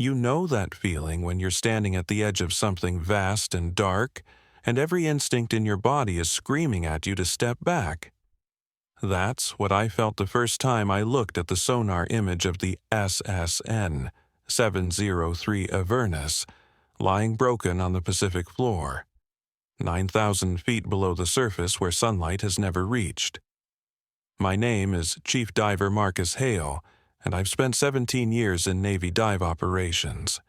You know that feeling when you're standing at the edge of something vast and dark, and every instinct in your body is screaming at you to step back. That's what I felt the first time I looked at the sonar image of the SSN 703 Avernus, lying broken on the Pacific floor, 9,000 feet below the surface where sunlight has never reached. My name is Chief Diver Marcus Hale, and I've spent 17 years in Navy dive operations.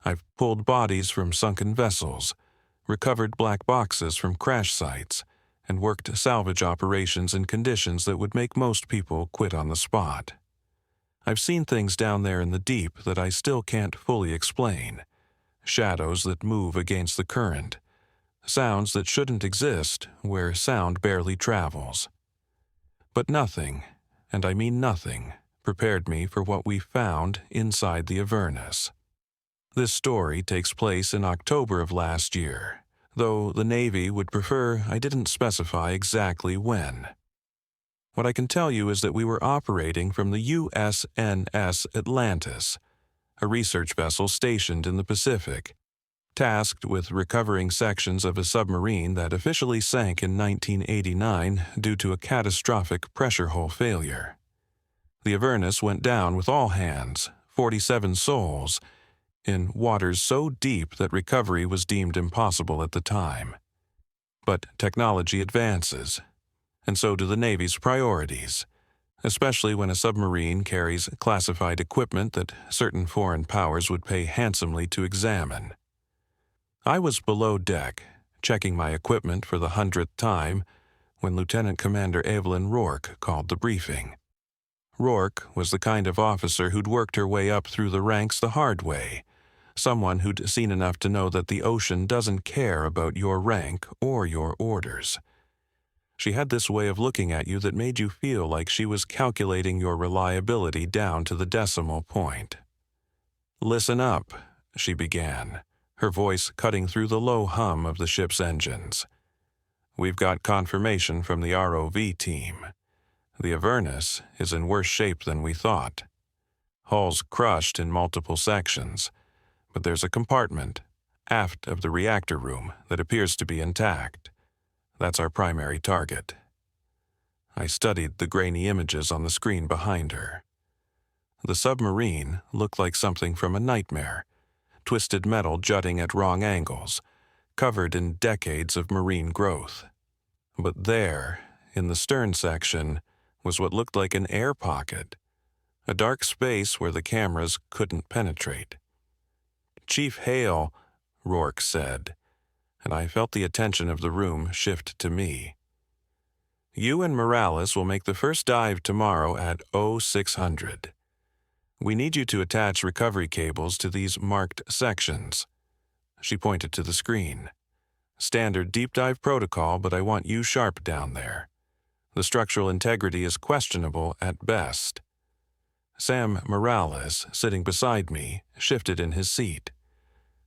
I've pulled bodies from sunken vessels, recovered black boxes from crash sites, and worked salvage operations in conditions that would make most people quit on the spot. I've seen things down there in the deep that I still can't fully explain. Shadows that move against the current. Sounds that shouldn't exist where sound barely travels. But nothing, and I mean nothing, prepared me for what we found inside the Avernus. This story takes place in October of last year, though the Navy would prefer I didn't specify exactly when. What I can tell you is that we were operating from the USNS Atlantis, a research vessel stationed in the Pacific, tasked with recovering sections of a submarine that officially sank in 1989 due to a catastrophic pressure hull failure. The Avernus went down with all hands, 47 souls, in waters so deep that recovery was deemed impossible at the time. But technology advances, and so do the Navy's priorities, especially when a submarine carries classified equipment that certain foreign powers would pay handsomely to examine. I was below deck, checking my equipment for the 100th time, when Lieutenant Commander Evelyn Rourke called the briefing. Rourke was the kind of officer who'd worked her way up through the ranks the hard way, someone who'd seen enough to know that the ocean doesn't care about your rank or your orders. She had this way of looking at you that made you feel like she was calculating your reliability down to the decimal point. "Listen up," she began, her voice cutting through the low hum of the ship's engines. "We've got confirmation from the ROV team. The Avernus is in worse shape than we thought. Hull's crushed in multiple sections, but there's a compartment, aft of the reactor room, that appears to be intact. That's our primary target." I studied the grainy images on the screen behind her. The submarine looked like something from a nightmare, twisted metal jutting at wrong angles, covered in decades of marine growth. But there, in the stern section, was what looked like an air pocket, a dark space where the cameras couldn't penetrate. "Chief Hale," Rourke said, and I felt the attention of the room shift to me. "You and Morales will make the first dive tomorrow at 0600. We need you to attach recovery cables to these marked sections." She pointed to the screen. "Standard deep dive protocol, but I want you sharp down there. The structural integrity is questionable at best." Sam Morales, sitting beside me, shifted in his seat.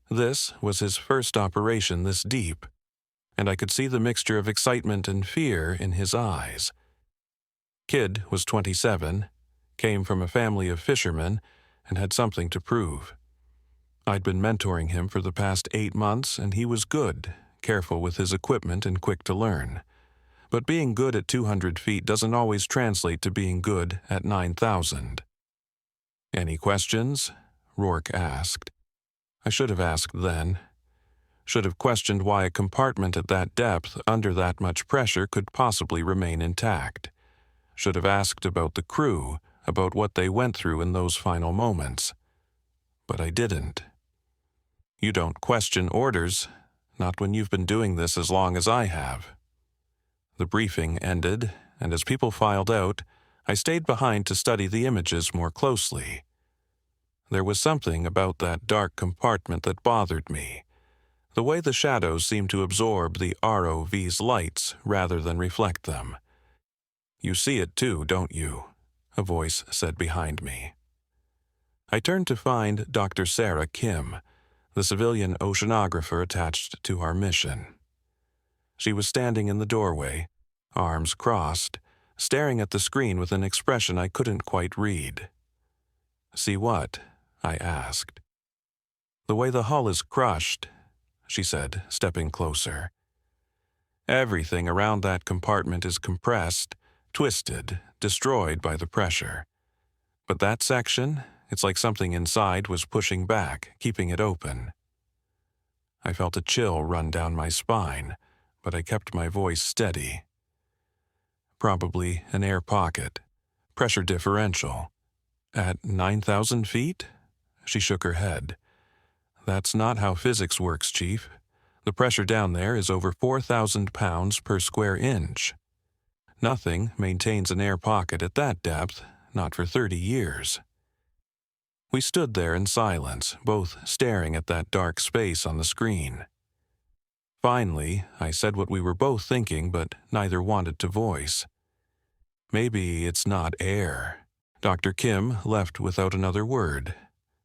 This was his first operation this deep, and I could see the mixture of excitement and fear in his eyes. Kid was 27, came from a family of fishermen, and had something to prove. I'd been mentoring him for the past 8 months, and he was good, careful with his equipment and quick to learn. But being good at 200 feet doesn't always translate to being good at 9,000. "Any questions?" Rourke asked. I should have asked then. Should have questioned why a compartment at that depth, under that much pressure, could possibly remain intact. Should have asked about the crew, about what they went through in those final moments. But I didn't. You don't question orders, not when you've been doing this as long as I have. The briefing ended, and as people filed out, I stayed behind to study the images more closely. There was something about that dark compartment that bothered me, the way the shadows seemed to absorb the ROV's lights rather than reflect them. "You see it too, don't you?" a voice said behind me. I turned to find Dr. Sarah Kim, the civilian oceanographer attached to our mission. She was standing in the doorway, arms crossed, staring at the screen with an expression I couldn't quite read. "See what?" I asked. The way the hull is crushed," she said, stepping closer. "Everything around that compartment is compressed, twisted, destroyed by the pressure. But that section, it's like something inside was pushing back, keeping it open." I felt a chill run down my spine, but I kept my voice steady. "Probably an air pocket. Pressure differential. At 9,000 feet?" She shook her head. "That's not how physics works, Chief. The pressure down there is over 4,000 pounds per square inch. Nothing maintains an air pocket at that depth, not for 30 years. We stood there in silence, both staring at that dark space on the screen. Finally, I said what we were both thinking, but neither wanted to voice. "Maybe it's not air." Dr. Kim left without another word,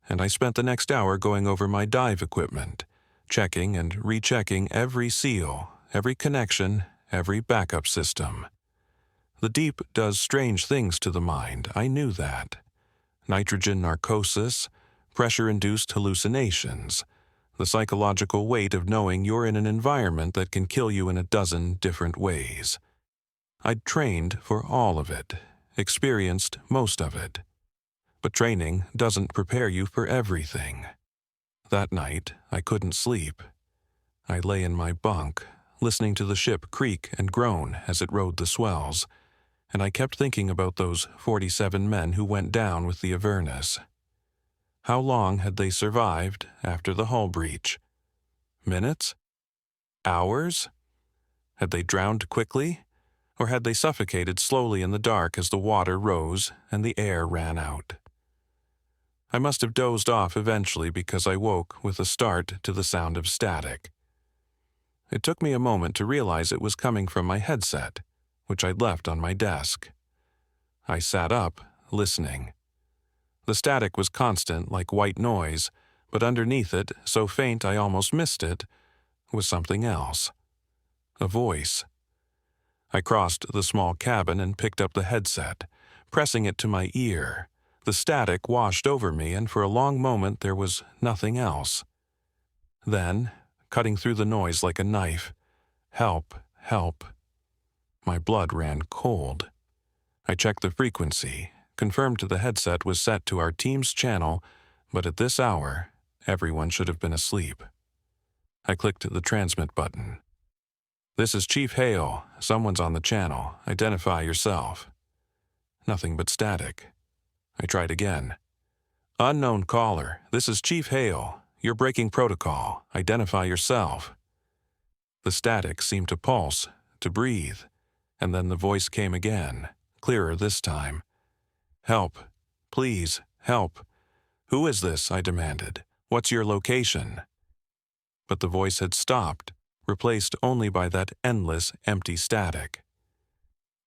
and I spent the next hour going over my dive equipment, checking and rechecking every seal, every connection, every backup system. The deep does strange things to the mind, I knew that. Nitrogen narcosis, pressure-induced hallucinations, the psychological weight of knowing you're in an environment that can kill you in a dozen different ways. I'd trained for all of it, experienced most of it. But training doesn't prepare you for everything. That night, I couldn't sleep. I lay in my bunk, listening to the ship creak and groan as it rode the swells, and I kept thinking about those 47 men who went down with the Avernus. How long had they survived after the hull breach? Minutes? Hours? Had they drowned quickly? Or had they suffocated slowly in the dark as the water rose and the air ran out? I must have dozed off eventually because I woke with a start to the sound of static. It took me a moment to realize it was coming from my headset, which I'd left on my desk. I sat up, listening. The static was constant like white noise, but underneath it, so faint I almost missed it, was something else. A voice. I crossed the small cabin and picked up the headset, pressing it to my ear. The static washed over me, and for a long moment there was nothing else. Then, cutting through the noise like a knife, "Help, help." My blood ran cold. I checked the frequency, confirmed the headset was set to our team's channel, but at this hour, everyone should have been asleep. I clicked the transmit button. "This is Chief Hale. Someone's on the channel. Identify yourself." Nothing but static. I tried again. "Unknown caller. This is Chief Hale. You're breaking protocol. Identify yourself." The static seemed to pulse, to breathe, and then the voice came again, clearer this time. "Help. Please, help. Who is this?" I demanded. "What's your location?" But the voice had stopped, replaced only by that endless, empty static.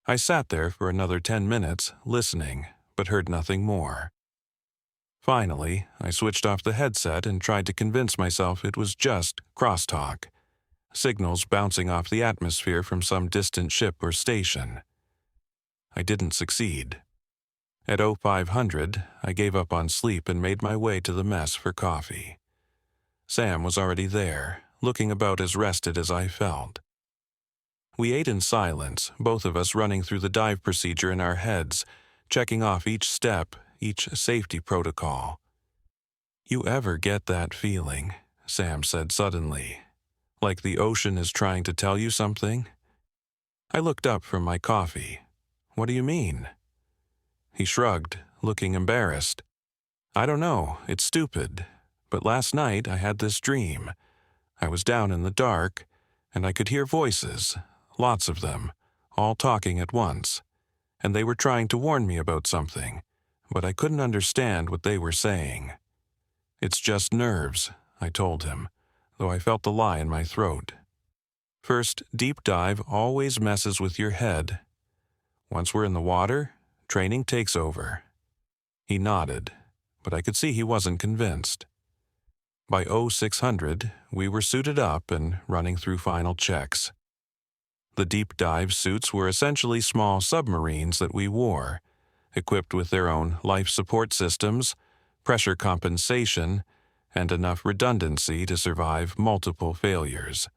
I sat there for another 10 minutes, listening, but heard nothing more. Finally, I switched off the headset and tried to convince myself it was just crosstalk, signals bouncing off the atmosphere from some distant ship or station. I didn't succeed. At 0500, I gave up on sleep and made my way to the mess for coffee. Sam was already there, looking about as rested as I felt. We ate in silence, both of us running through the dive procedure in our heads, checking off each step, each safety protocol. "You ever get that feeling," Sam said suddenly, "like the ocean is trying to tell you something?" I looked up from my coffee. "What do you mean?" He shrugged, looking embarrassed. "I don't know, it's stupid, but last night I had this dream. I was down in the dark, and I could hear voices, lots of them, all talking at once, and they were trying to warn me about something, but I couldn't understand what they were saying. It's just nerves," I told him, though I felt the lie in my throat. "First, deep dive always messes with your head. Once we're in the water, training takes over." He nodded, but I could see he wasn't convinced. By 0600, we were suited up and running through final checks. The deep dive suits were essentially small submarines that we wore, equipped with their own life support systems, pressure compensation, and enough redundancy to survive multiple failures.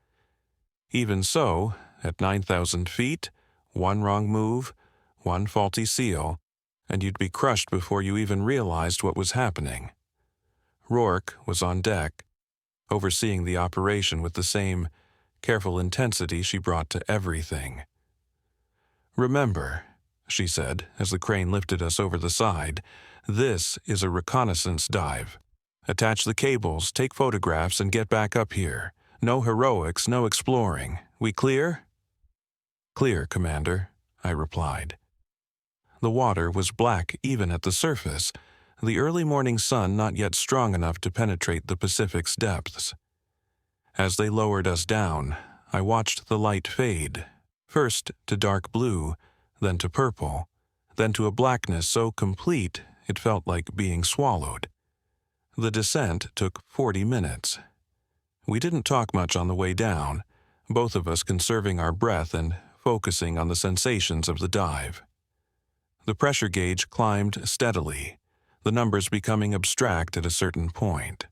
Even so, at 9,000 feet, one wrong move, one faulty seal, and you'd be crushed before you even realized what was happening. Rourke was on deck, overseeing the operation with the same careful intensity she brought to everything. "Remember," she said as the crane lifted us over the side, "this is a reconnaissance dive. Attach the cables, take photographs, and get back up here. No heroics, no exploring. We clear?" "Clear, Commander," I replied. The water was black even at the surface, the early morning sun not yet strong enough to penetrate the Pacific's depths. As they lowered us down, I watched the light fade, first to dark blue, then to purple, then to a blackness so complete it felt like being swallowed. The descent took 40 minutes. We didn't talk much on the way down, both of us conserving our breath and focusing on the sensations of the dive. The pressure gauge climbed steadily, the numbers becoming abstract at a certain point.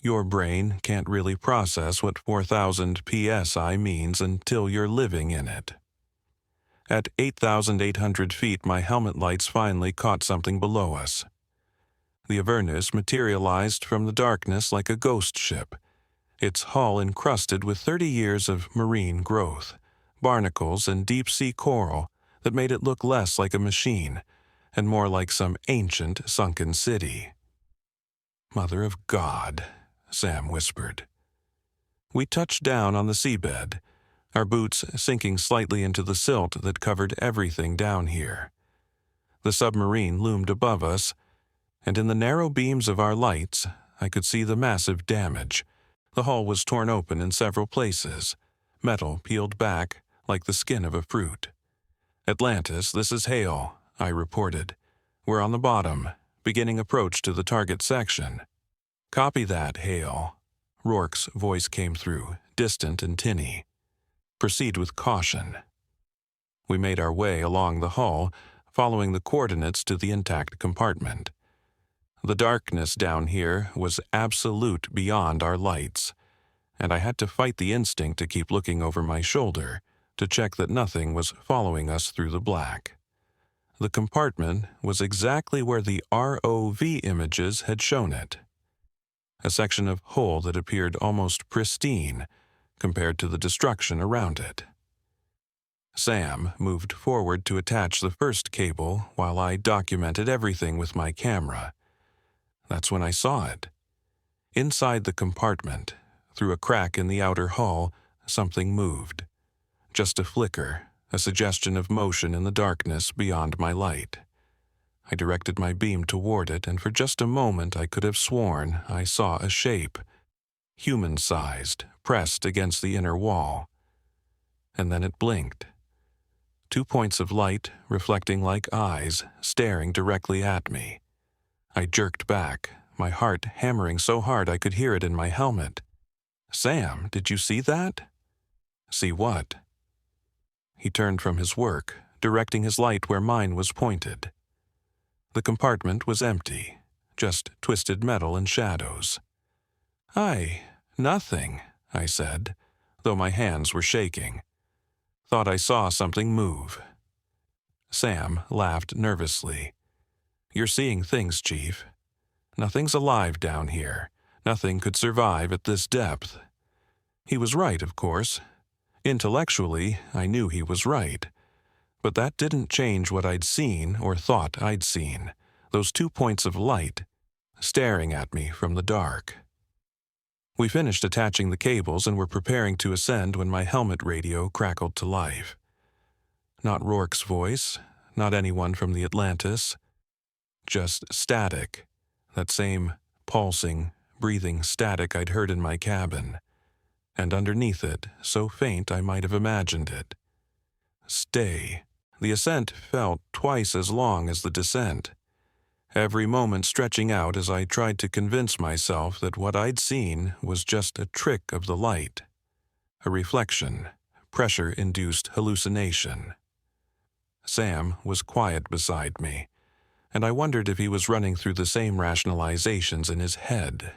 Your brain can't really process what 4,000 psi means until you're living in it. At 8,800 feet, my helmet lights finally caught something below us. The Avernus materialized from the darkness like a ghost ship, its hull encrusted with 30 years of marine growth, barnacles and deep-sea coral that made it look less like a machine and more like some ancient sunken city. "Mother of God," Sam whispered. We touched down on the seabed, our boots sinking slightly into the silt that covered everything down here. The submarine loomed above us, and in the narrow beams of our lights, I could see the massive damage. The hull was torn open in several places, metal peeled back like the skin of a fruit. "Atlantis, this is Hale," I reported. "We're on the bottom, beginning approach to the target section." "Copy that, Hale." Rourke's voice came through, distant and tinny. "Proceed with caution." We made our way along the hull, following the coordinates to the intact compartment. The darkness down here was absolute beyond our lights, and I had to fight the instinct to keep looking over my shoulder to check that nothing was following us through the black. The compartment was exactly where the ROV images had shown it. A section of hull that appeared almost pristine compared to the destruction around it. Sam moved forward to attach the first cable while I documented everything with my camera. That's when I saw it. Inside the compartment, through a crack in the outer hull, something moved. Just a flicker, a suggestion of motion in the darkness beyond my light. I directed my beam toward it, and for just a moment I could have sworn I saw a shape, human-sized, pressed against the inner wall. And then it blinked. 2 points of light, reflecting like eyes, staring directly at me. I jerked back, my heart hammering so hard I could hear it in my helmet. "Sam, did you see that?" "See what?" He turned from his work, directing his light where mine was pointed. The compartment was empty, just twisted metal and shadows. Nothing," I said, though my hands were shaking. "Thought I saw something move." Sam laughed nervously. "You're seeing things, Chief. Nothing's alive down here. Nothing could survive at this depth." He was right, of course. Intellectually, I knew he was right. But that didn't change what I'd seen or thought I'd seen. Those 2 points of light, staring at me from the dark. We finished attaching the cables and were preparing to ascend when my helmet radio crackled to life. Not Rourke's voice, not anyone from the Atlantis. Just static, that same pulsing, breathing static I'd heard in my cabin. And underneath it, so faint I might have imagined it. Stay. The ascent felt twice as long as the descent, every moment stretching out as I tried to convince myself that what I'd seen was just a trick of the light, a reflection, pressure-induced hallucination. Sam was quiet beside me, and I wondered if he was running through the same rationalizations in his head.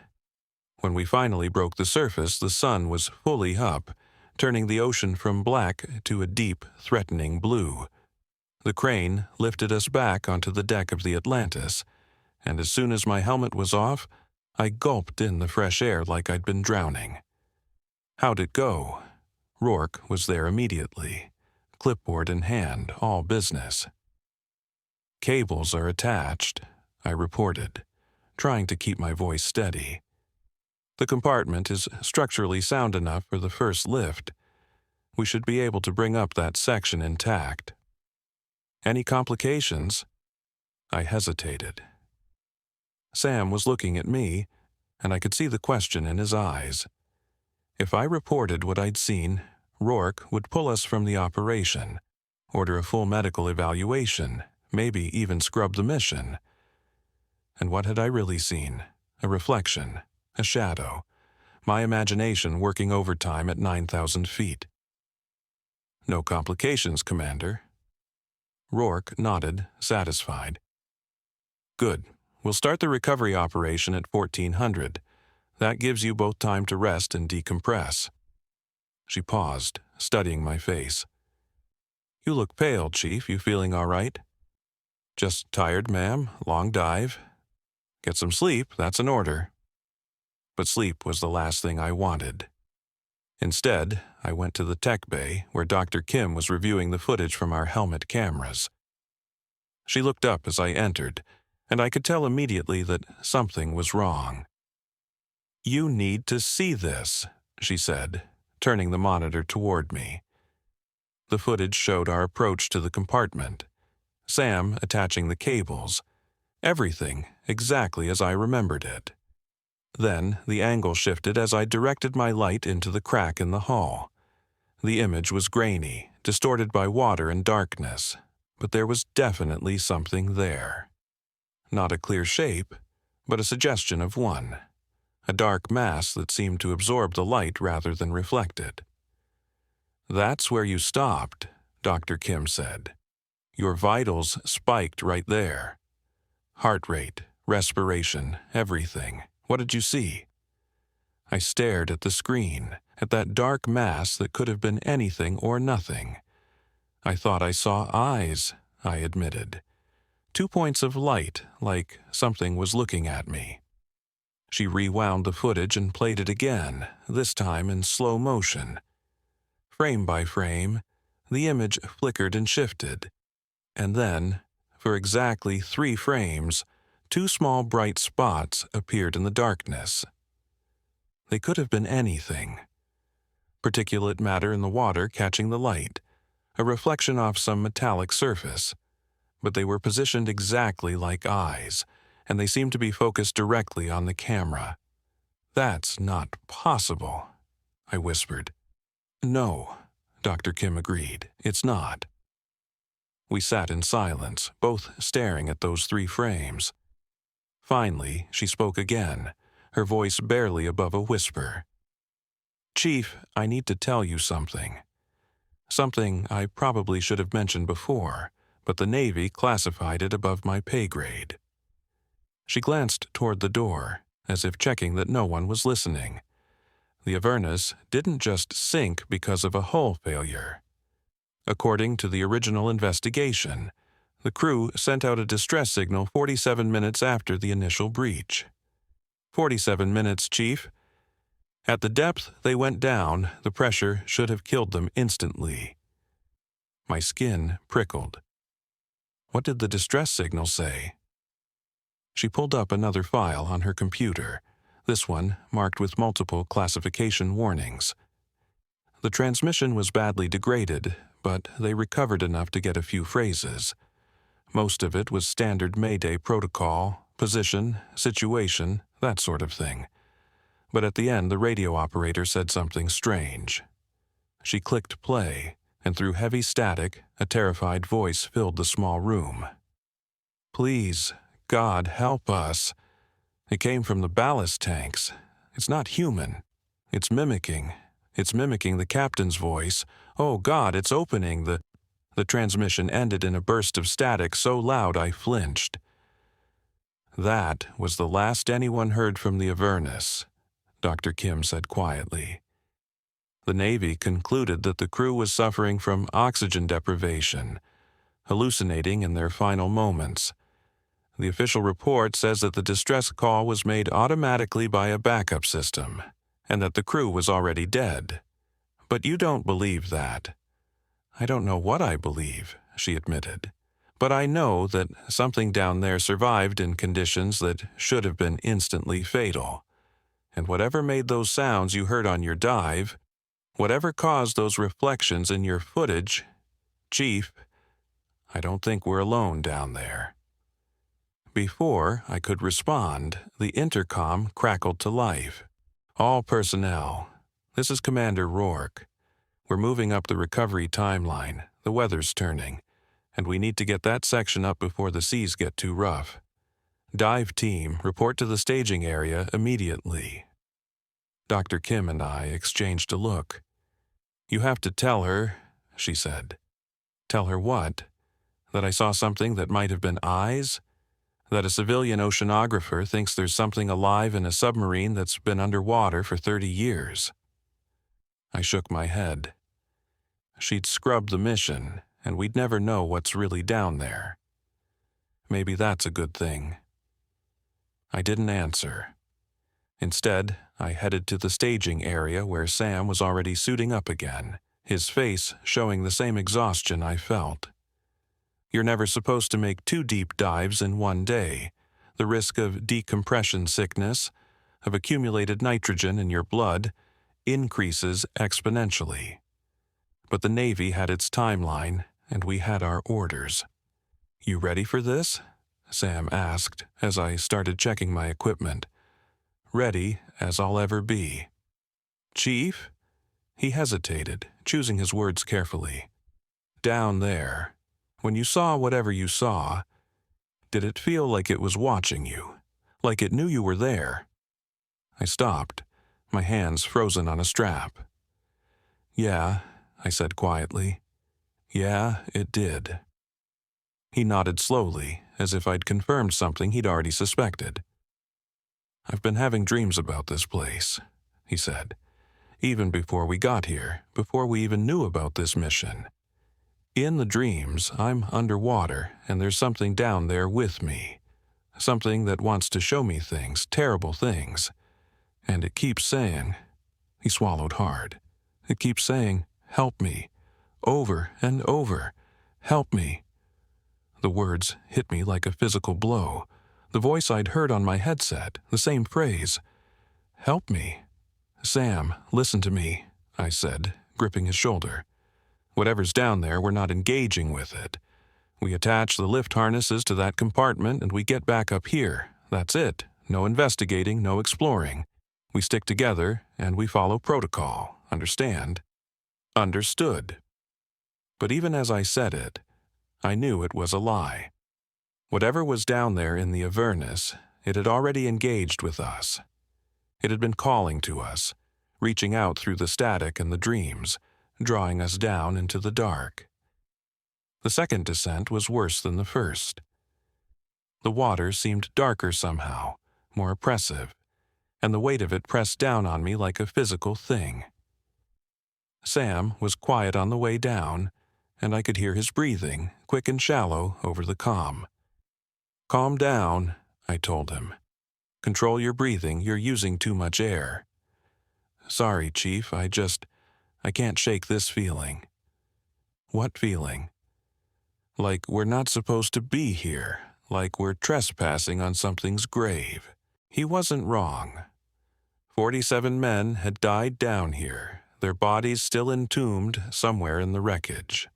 When we finally broke the surface, the sun was fully up, turning the ocean from black to a deep, threatening blue. The crane lifted us back onto the deck of the Atlantis, and as soon as my helmet was off, I gulped in the fresh air like I'd been drowning. How'd it go? Rourke was there immediately, clipboard in hand, all business. Cables are attached, I reported, trying to keep my voice steady. The compartment is structurally sound enough for the first lift. We should be able to bring up that section intact. Any complications? I hesitated. Sam was looking at me, and I could see the question in his eyes. If I reported what I'd seen, Rourke would pull us from the operation, order a full medical evaluation, maybe even scrub the mission. And what had I really seen? A reflection, a shadow, my imagination working overtime at 9,000 feet. No complications, Commander. Rourke nodded, satisfied. Good. We'll start the recovery operation at 1400. That gives you both time to rest and decompress. She paused, studying my face. You look pale, Chief. You feeling all right? Just tired, ma'am. Long dive. Get some sleep, that's an order. But sleep was the last thing I wanted. Instead, I went to the tech bay, where Dr. Kim was reviewing the footage from our helmet cameras. She looked up as I entered, and I could tell immediately that something was wrong. You need to see this, she said, turning the monitor toward me. The footage showed our approach to the compartment, Sam attaching the cables, everything exactly as I remembered it. Then the angle shifted as I directed my light into the crack in the hull. The image was grainy, distorted by water and darkness, but there was definitely something there. Not a clear shape, but a suggestion of one. A dark mass that seemed to absorb the light rather than reflect it. That's where you stopped, Dr. Kim said. Your vitals spiked right there. Heart rate, respiration, everything. What did you see? I stared at the screen, at that dark mass that could have been anything or nothing. I thought I saw eyes, I admitted. 2 points of light, like something was looking at me. She rewound the footage and played it again, this time in slow motion. Frame by frame, the image flickered and shifted. And then, for exactly 3 frames, 2 small bright spots appeared in the darkness. They could have been anything. Particulate matter in the water catching the light, a reflection off some metallic surface. But they were positioned exactly like eyes, and they seemed to be focused directly on the camera. That's not possible, I whispered. No, Dr. Kim agreed, it's not. We sat in silence, both staring at those 3 frames. Finally, she spoke again, her voice barely above a whisper. Chief, I need to tell you something. Something I probably should have mentioned before, but the Navy classified it above my pay grade. She glanced toward the door, as if checking that no one was listening. The Avernus didn't just sink because of a hull failure. According to the original investigation, the crew sent out a distress signal 47 minutes after the initial breach. 47 minutes, Chief. At the depth they went down, the pressure should have killed them instantly. My skin prickled. What did the distress signal say? She pulled up another file on her computer, this one marked with multiple classification warnings. The transmission was badly degraded, but they recovered enough to get a few phrases. Most of it was standard Mayday protocol, position, situation, that sort of thing. But at the end, the radio operator said something strange. She clicked play, and through heavy static, a terrified voice filled the small room. Please, God, help us. It came from the ballast tanks. It's not human. It's mimicking. It's mimicking the captain's voice. Oh, God, it's opening. The transmission ended in a burst of static so loud I flinched. That was the last anyone heard from the Avernus. Dr. Kim said quietly. The Navy concluded that the crew was suffering from oxygen deprivation, hallucinating in their final moments. The official report says that the distress call was made automatically by a backup system, and that the crew was already dead. But you don't believe that. I don't know what I believe, she admitted. But I know that something down there survived in conditions that should have been instantly fatal. And whatever made those sounds you heard on your dive, whatever caused those reflections in your footage, Chief, I don't think we're alone down there. Before I could respond, the intercom crackled to life. All personnel, this is Commander Rourke. We're moving up the recovery timeline. The weather's turning, and we need to get that section up before the seas get too rough. Dive team, report to the staging area immediately. Dr. Kim and I exchanged a look. You have to tell her, she said. Tell her what? That I saw something that might have been eyes? That a civilian oceanographer thinks there's something alive in a submarine that's been underwater for 30 years. I shook my head. She'd scrubbed the mission, and we'd never know what's really down there. Maybe that's a good thing. I didn't answer. Instead, I headed to the staging area where Sam was already suiting up again, his face showing the same exhaustion I felt. You're never supposed to make 2 deep dives in one day. The risk of decompression sickness, of accumulated nitrogen in your blood, increases exponentially. But the Navy had its timeline, and we had our orders. You ready for this? Sam asked as I started checking my equipment. Ready as I'll ever be. Chief? He hesitated, choosing his words carefully. Down there, when you saw whatever you saw, did it feel like it was watching you? Like it knew you were there? I stopped, my hands frozen on a strap. Yeah, I said quietly. Yeah, it did. He nodded slowly, as if I'd confirmed something he'd already suspected. I've been having dreams about this place, he said. Even before we got here, before we even knew about this mission. In the dreams, I'm underwater, and there's something down there with me. Something that wants to show me things, terrible things. And it keeps saying, he swallowed hard. It keeps saying, help me, over and over, help me. The words hit me like a physical blow. The voice I'd heard on my headset, the same phrase. Help me. Sam, listen to me, I said, gripping his shoulder. Whatever's down there, we're not engaging with it. We attach the lift harnesses to that compartment and we get back up here. That's it. No investigating, no exploring. We stick together and we follow protocol. Understand? Understood. But even as I said it, I knew it was a lie. Whatever was down there in the Avernus, it had already engaged with us. It had been calling to us, reaching out through the static and the dreams, drawing us down into the dark. The second descent was worse than the first. The water seemed darker somehow, more oppressive, and the weight of it pressed down on me like a physical thing. Sam was quiet on the way down, and I could hear his breathing, quick and shallow, over the comm. Calm down, I told him. Control your breathing, you're using too much air. Sorry, Chief, I can't shake this feeling. What feeling? Like we're not supposed to be here, like we're trespassing on something's grave. He wasn't wrong. 47 men had died down here, their bodies still entombed somewhere in the wreckage.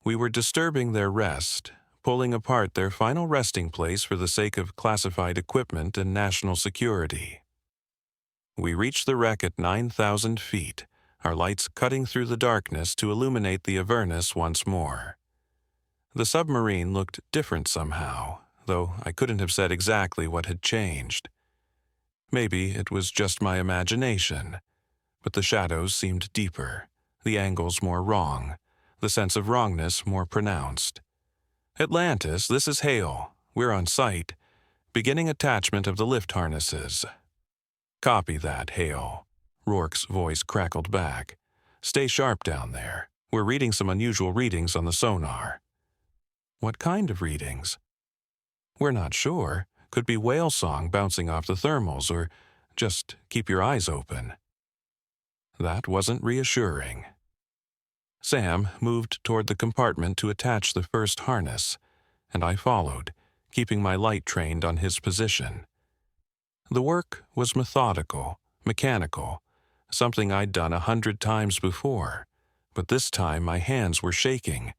We were disturbing their rest, pulling apart their final resting place for the sake of classified equipment and national security. We reached the wreck at 9,000 feet, our lights cutting through the darkness to illuminate the Avernus once more. The submarine looked different somehow, though I couldn't have said exactly what had changed. Maybe it was just my imagination, but the shadows seemed deeper, the angles more wrong, the sense of wrongness more pronounced. Atlantis, this is Hale. We're on site. Beginning attachment of the lift harnesses. "Copy that, Hale." Rourke's voice crackled back. "Stay sharp down there. We're reading some unusual readings on the sonar." "What kind of readings?" "We're not sure. Could be whale song bouncing off the thermals, or just keep your eyes open." That wasn't reassuring. Sam moved toward the compartment to attach the first harness, and I followed, keeping my light trained on his position. The work was methodical, mechanical, something I'd done 100 times before, but this time my hands were shaking,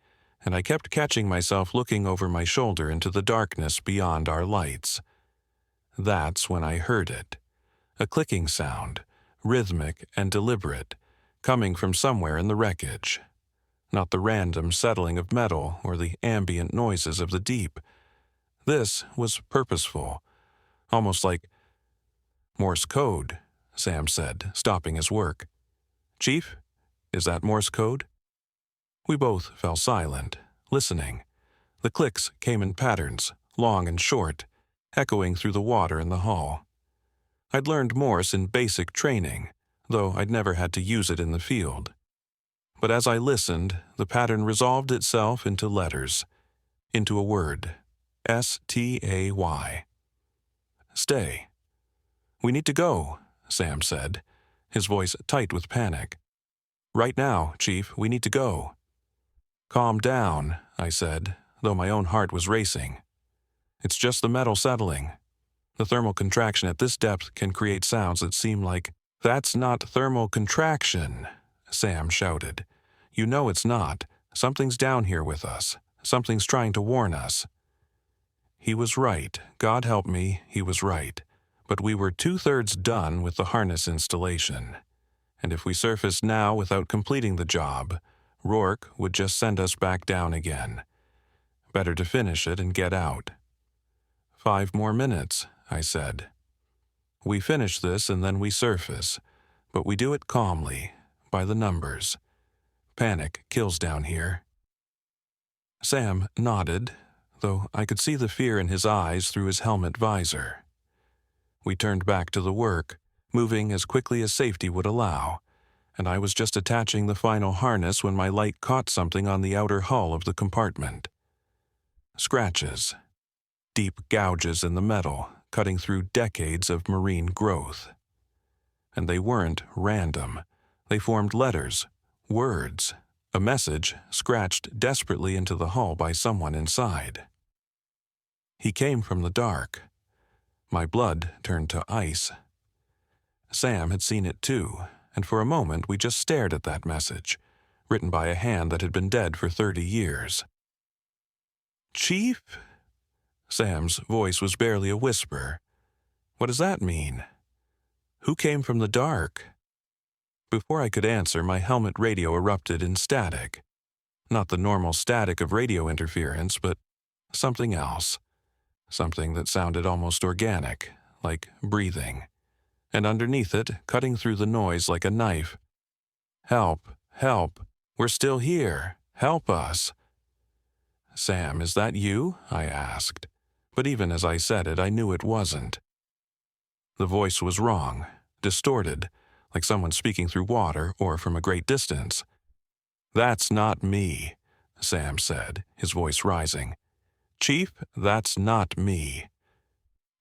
and I kept catching myself looking over my shoulder into the darkness beyond our lights. That's when I heard it. A clicking sound, rhythmic and deliberate, coming from somewhere in the wreckage. Not the random settling of metal or the ambient noises of the deep. This was purposeful, almost like Morse code, Sam said, stopping his work. "Chief, is that Morse code?" We both fell silent, listening. The clicks came in patterns, long and short, echoing through the water in the hull. I'd learned Morse in basic training, though I'd never had to use it in the field. But as I listened, the pattern resolved itself into letters, into a word, S-T-A-Y. "Stay." "We need to go," Sam said, his voice tight with panic. "Right now, Chief, we need to go." "Calm down," I said, though my own heart was racing. "It's just the metal settling. The thermal contraction at this depth can create sounds that seem like—" "That's not thermal contraction," Sam shouted. "You know it's not. Something's down here with us. Something's trying to warn us." He was right. God help me, he was right. But we were 2/3 done with the harness installation. And if we surfaced now without completing the job, Rourke would just send us back down again. Better to finish it and get out. 5 more minutes, I said. We finish this and then we surface, but we do it calmly, by the numbers. Panic kills down here. Sam nodded, though I could see the fear in his eyes through his helmet visor. We turned back to the work, moving as quickly as safety would allow, and I was just attaching the final harness when my light caught something on the outer hull of the compartment. Scratches. Deep gouges in the metal, cutting through decades of marine growth. And they weren't random. They formed letters, words, a message scratched desperately into the hull by someone inside. He came from the dark. My blood turned to ice. Sam had seen it too, and for a moment we just stared at that message, written by a hand that had been dead for 30 years. "Chief?" Sam's voice was barely a whisper. "What does that mean? Who came from the dark?" Before I could answer, my helmet radio erupted in static. Not the normal static of radio interference, but something else. Something that sounded almost organic, like breathing. And underneath it, cutting through the noise like a knife. "Help! Help! We're still here! Help us!" "Sam, is that you?" I asked. But even as I said it, I knew it wasn't. The voice was wrong, distorted, like someone speaking through water or from a great distance. "That's not me," Sam said, his voice rising. "Chief, that's not me."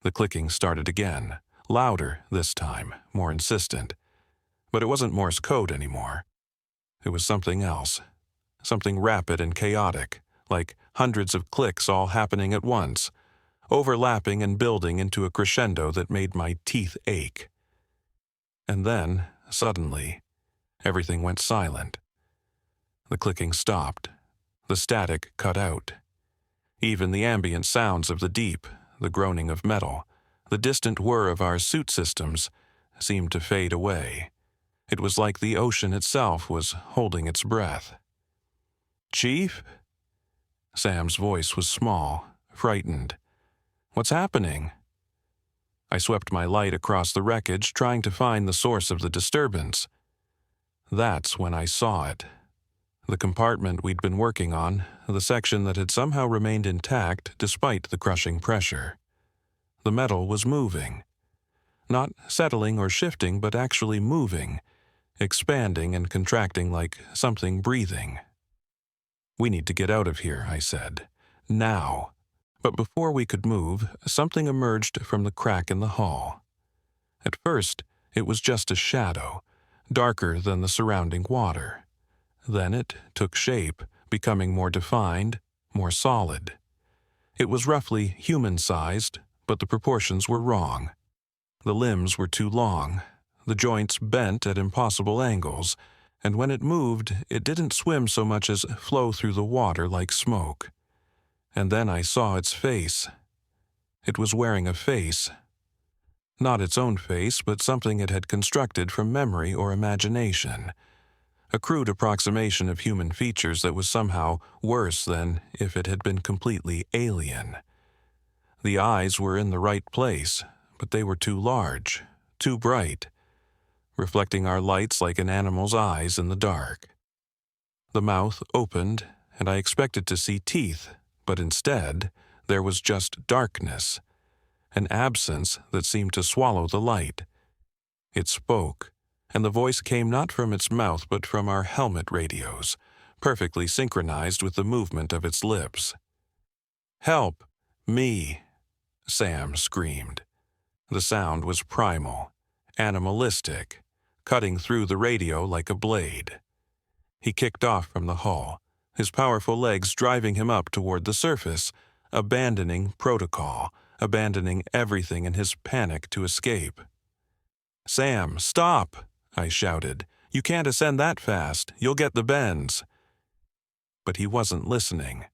The clicking started again, louder this time, more insistent. But it wasn't Morse code anymore. It was something else, something rapid and chaotic, like hundreds of clicks all happening at once, overlapping and building into a crescendo that made my teeth ache. And then, suddenly, everything went silent. The clicking stopped. The static cut out. Even the ambient sounds of the deep, the groaning of metal, the distant whir of our suit systems, seemed to fade away. It was like the ocean itself was holding its breath. "Chief?" Sam's voice was small, frightened. "What's happening?" I swept my light across the wreckage, trying to find the source of the disturbance. That's when I saw it. The compartment we'd been working on, the section that had somehow remained intact despite the crushing pressure. The metal was moving. not settling or shifting, but actually moving, expanding and contracting like something breathing. "We need to get out of here," I said. "Now." But before we could move, something emerged from the crack in the hull. At first, it was just a shadow, darker than the surrounding water. Then it took shape, becoming more defined, more solid. It was roughly human-sized, but the proportions were wrong. The limbs were too long, the joints bent at impossible angles, and when it moved, it didn't swim so much as flow through the water like smoke. And then I saw its face. It was wearing a face. Not its own face, but something it had constructed from memory or imagination. A crude approximation of human features that was somehow worse than if it had been completely alien. The eyes were in the right place, but they were too large, too bright, reflecting our lights like an animal's eyes in the dark. The mouth opened, and I expected to see teeth, but instead there was just darkness, an absence that seemed to swallow the light. It spoke, and the voice came not from its mouth but from our helmet radios, perfectly synchronized with the movement of its lips. "Help! Me!" Sam screamed. The sound was primal, animalistic, cutting through the radio like a blade. He kicked off from the hull, his powerful legs driving him up toward the surface, abandoning protocol, abandoning everything in his panic to escape. "Sam, stop!" I shouted. "You can't ascend that fast. You'll get the bends." But he wasn't listening.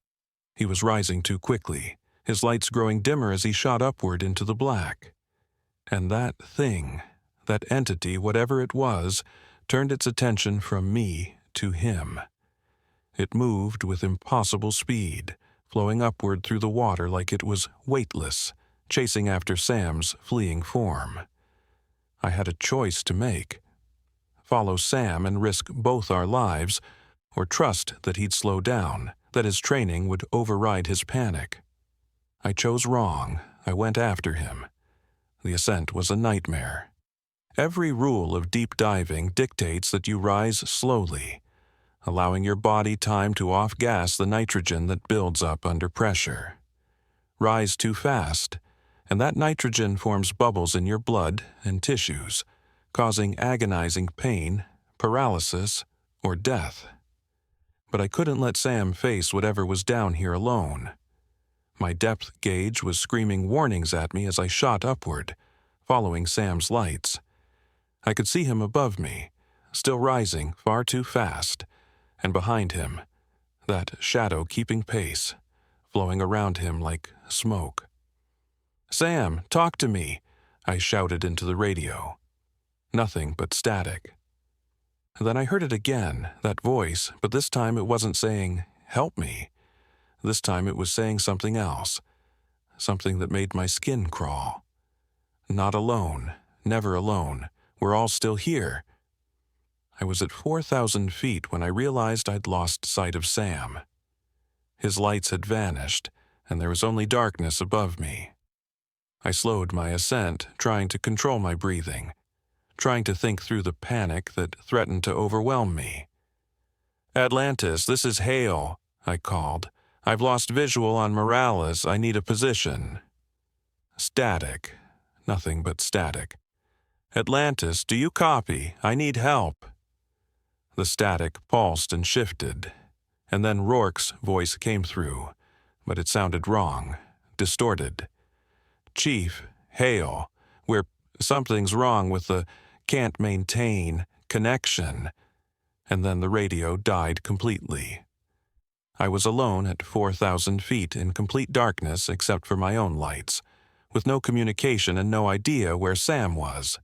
He was rising too quickly, his lights growing dimmer as he shot upward into the black. And that thing, that entity, whatever it was, turned its attention from me to him. It moved with impossible speed, flowing upward through the water like it was weightless, chasing after Sam's fleeing form. I had a choice to make. Follow Sam and risk both our lives, or trust that he'd slow down, that his training would override his panic. I chose wrong. I went after him. The ascent was a nightmare. Every rule of deep diving dictates that you rise slowly, allowing your body time to off-gas the nitrogen that builds up under pressure. Rise too fast, and that nitrogen forms bubbles in your blood and tissues, causing agonizing pain, paralysis, or death. But I couldn't let Sam face whatever was down here alone. My depth gauge was screaming warnings at me as I shot upward, following Sam's lights. I could see him above me, still rising far too fast, and behind him, that shadow keeping pace, flowing around him like smoke. "Sam, talk to me," I shouted into the radio. Nothing but static. Then I heard it again, that voice, but this time it wasn't saying, "Help me." This time it was saying something else, something that made my skin crawl. "Not alone, never alone. We're all still here." I was at 4,000 feet when I realized I'd lost sight of Sam. His lights had vanished, and there was only darkness above me. I slowed my ascent, trying to control my breathing, trying to think through the panic that threatened to overwhelm me. "Atlantis, this is Hale," I called. "I've lost visual on Morales. I need a position." Static. Nothing but static. "Atlantis, do you copy? I need help." The static pulsed and shifted, and then Rourke's voice came through, but it sounded wrong, distorted. "Chief, Hale, something's wrong with the can't maintain connection." And then the radio died completely. I was alone at 4,000 feet in complete darkness except for my own lights, with no communication and no idea where Sam was.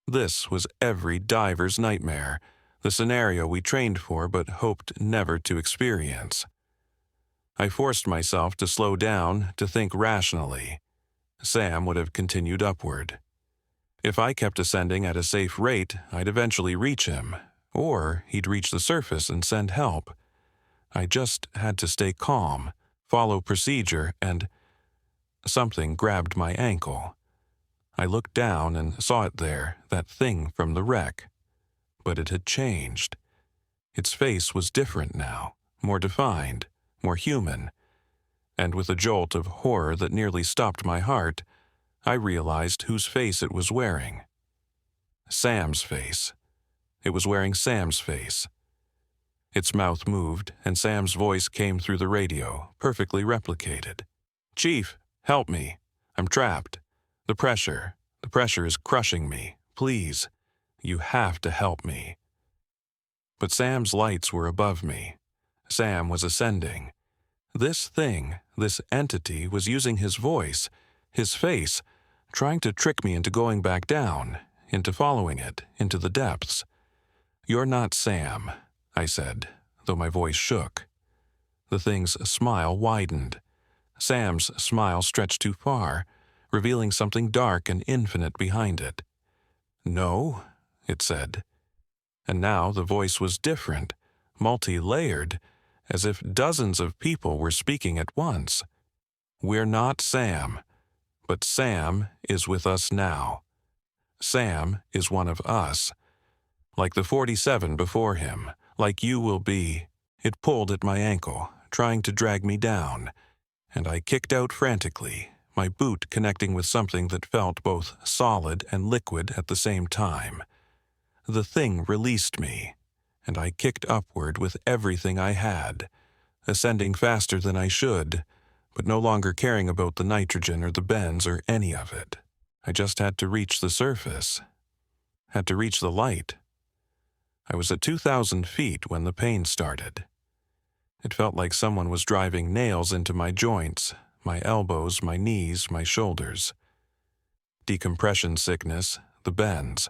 This was every diver's nightmare, the scenario we trained for but hoped never to experience. I forced myself to slow down, to think rationally. Sam would have continued upward. If I kept ascending at a safe rate, I'd eventually reach him, or he'd reach the surface and send help. I just had to stay calm, follow procedure, and something grabbed my ankle. I looked down and saw it there, that thing from the wreck. But it had changed. Its face was different now, more defined, more human. And with a jolt of horror that nearly stopped my heart, I realized whose face it was wearing. Sam's face. It was wearing Sam's face. Its mouth moved, and Sam's voice came through the radio, perfectly replicated. "Chief, help me. I'm trapped. The pressure is crushing me. Please, you have to help me." But Sam's lights were above me. Sam was ascending. This thing, this entity, was using his voice, his face, trying to trick me into going back down, into following it, into the depths. "You're not Sam," I said, though my voice shook. The thing's smile widened. Sam's smile stretched too far, revealing something dark and infinite behind it. "No," it said. And now the voice was different, multi-layered, as if dozens of people were speaking at once. "We're not Sam, but Sam is with us now. Sam is one of us. Like the 47 before him, like you will be." It pulled at my ankle, trying to drag me down, and I kicked out frantically, my boot connecting with something that felt both solid and liquid at the same time. The thing released me, and I kicked upward with everything I had, ascending faster than I should, but no longer caring about the nitrogen or the bends or any of it. I just had to reach the surface, had to reach the light. I was at 2,000 feet when the pain started. It felt like someone was driving nails into my joints, my elbows, my knees, my shoulders. Decompression sickness, the bends,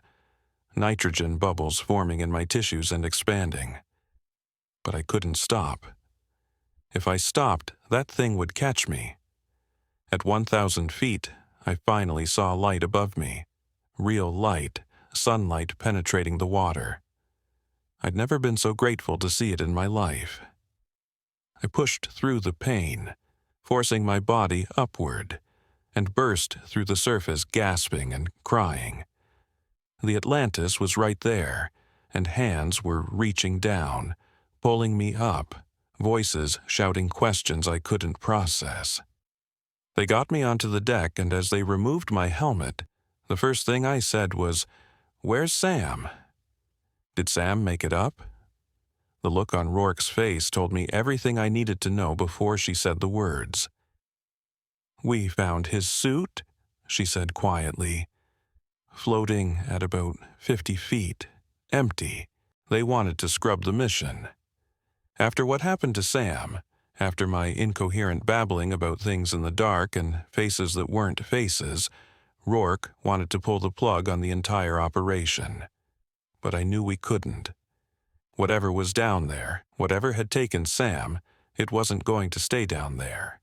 nitrogen bubbles forming in my tissues and expanding. But I couldn't stop. If I stopped, that thing would catch me. At 1,000 feet, I finally saw light above me. Real light, sunlight penetrating the water. I'd never been so grateful to see it in my life. I pushed through the pain, forcing my body upward, and burst through the surface gasping and crying. The Atlantis was right there, and hands were reaching down, pulling me up, voices shouting questions I couldn't process. They got me onto the deck, and as they removed my helmet, the first thing I said was, "Where's Sam?" Did Sam make it up? The look on Rourke's face told me everything I needed to know before she said the words. "We found his suit," she said quietly, "floating at about 50 feet, empty. They wanted to scrub the mission. After what happened to Sam, after my incoherent babbling about things in the dark and faces that weren't faces, Rourke wanted to pull the plug on the entire operation. But I knew we couldn't. Whatever was down there, whatever had taken Sam, it wasn't going to stay down there.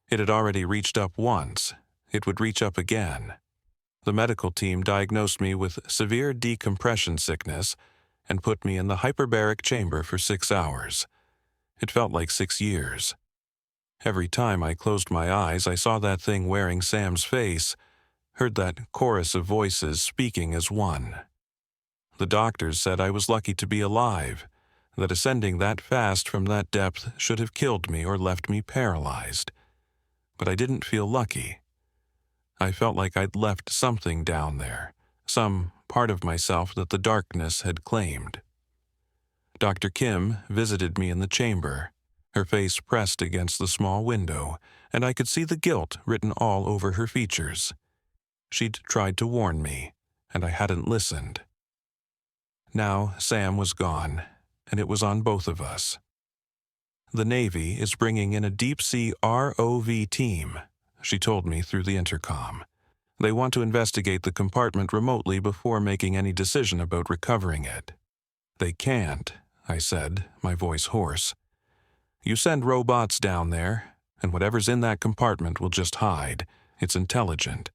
It had already reached up once. It would reach up again. The medical team diagnosed me with severe decompression sickness and put me in the hyperbaric chamber for 6 hours. It felt like 6 years. Every time I closed my eyes, I saw that thing wearing Sam's face, heard that chorus of voices speaking as one. The doctors said I was lucky to be alive, that ascending that fast from that depth should have killed me or left me paralyzed. But I didn't feel lucky. I felt like I'd left something down there, some part of myself that the darkness had claimed. Dr. Kim visited me in the chamber, her face pressed against the small window, and I could see the guilt written all over her features. She'd tried to warn me, and I hadn't listened. Now Sam was gone, and it was on both of us. "The Navy is bringing in a deep-sea ROV team," she told me through the intercom. "They want to investigate the compartment remotely before making any decision about recovering it." "They can't," I said, my voice hoarse. "You send robots down there, and whatever's in that compartment will just hide. It's intelligent.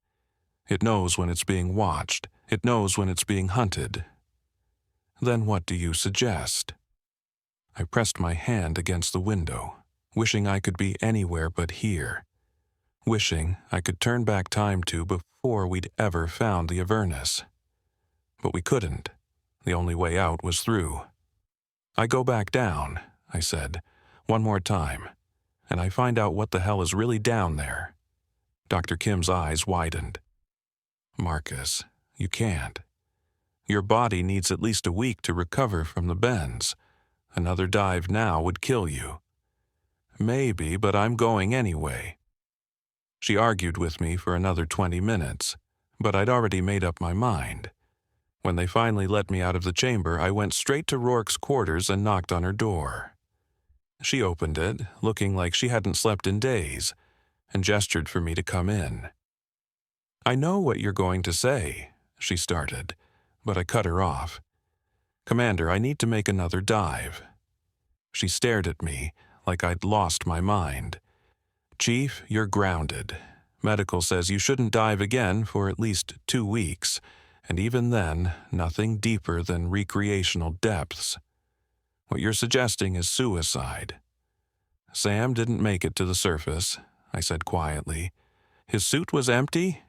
It knows when it's being watched. It knows when it's being hunted." "Then what do you suggest?" I pressed my hand against the window, wishing I could be anywhere but here. wishing I could turn back time to before we'd ever found the Avernus. But we couldn't. The only way out was through. I go back down, I said, one more time, and I find out what the hell is really down there. Dr. Kim's eyes widened. Marcus, you can't. Your body needs at least a week to recover from the bends. Another dive now would kill you. Maybe, but I'm going anyway. She argued with me for another 20 minutes, but I'd already made up my mind. When they finally let me out of the chamber, I went straight to Rourke's quarters and knocked on her door. She opened it, looking like she hadn't slept in days, and gestured for me to come in. I know what you're going to say, she started, but I cut her off. Commander, I need to make another dive. She stared at me like I'd lost my mind. Chief, you're grounded. Medical says you shouldn't dive again for at least 2 weeks, and even then, nothing deeper than recreational depths. What you're suggesting is suicide. Sam didn't make it to the surface, I said quietly. His suit was empty?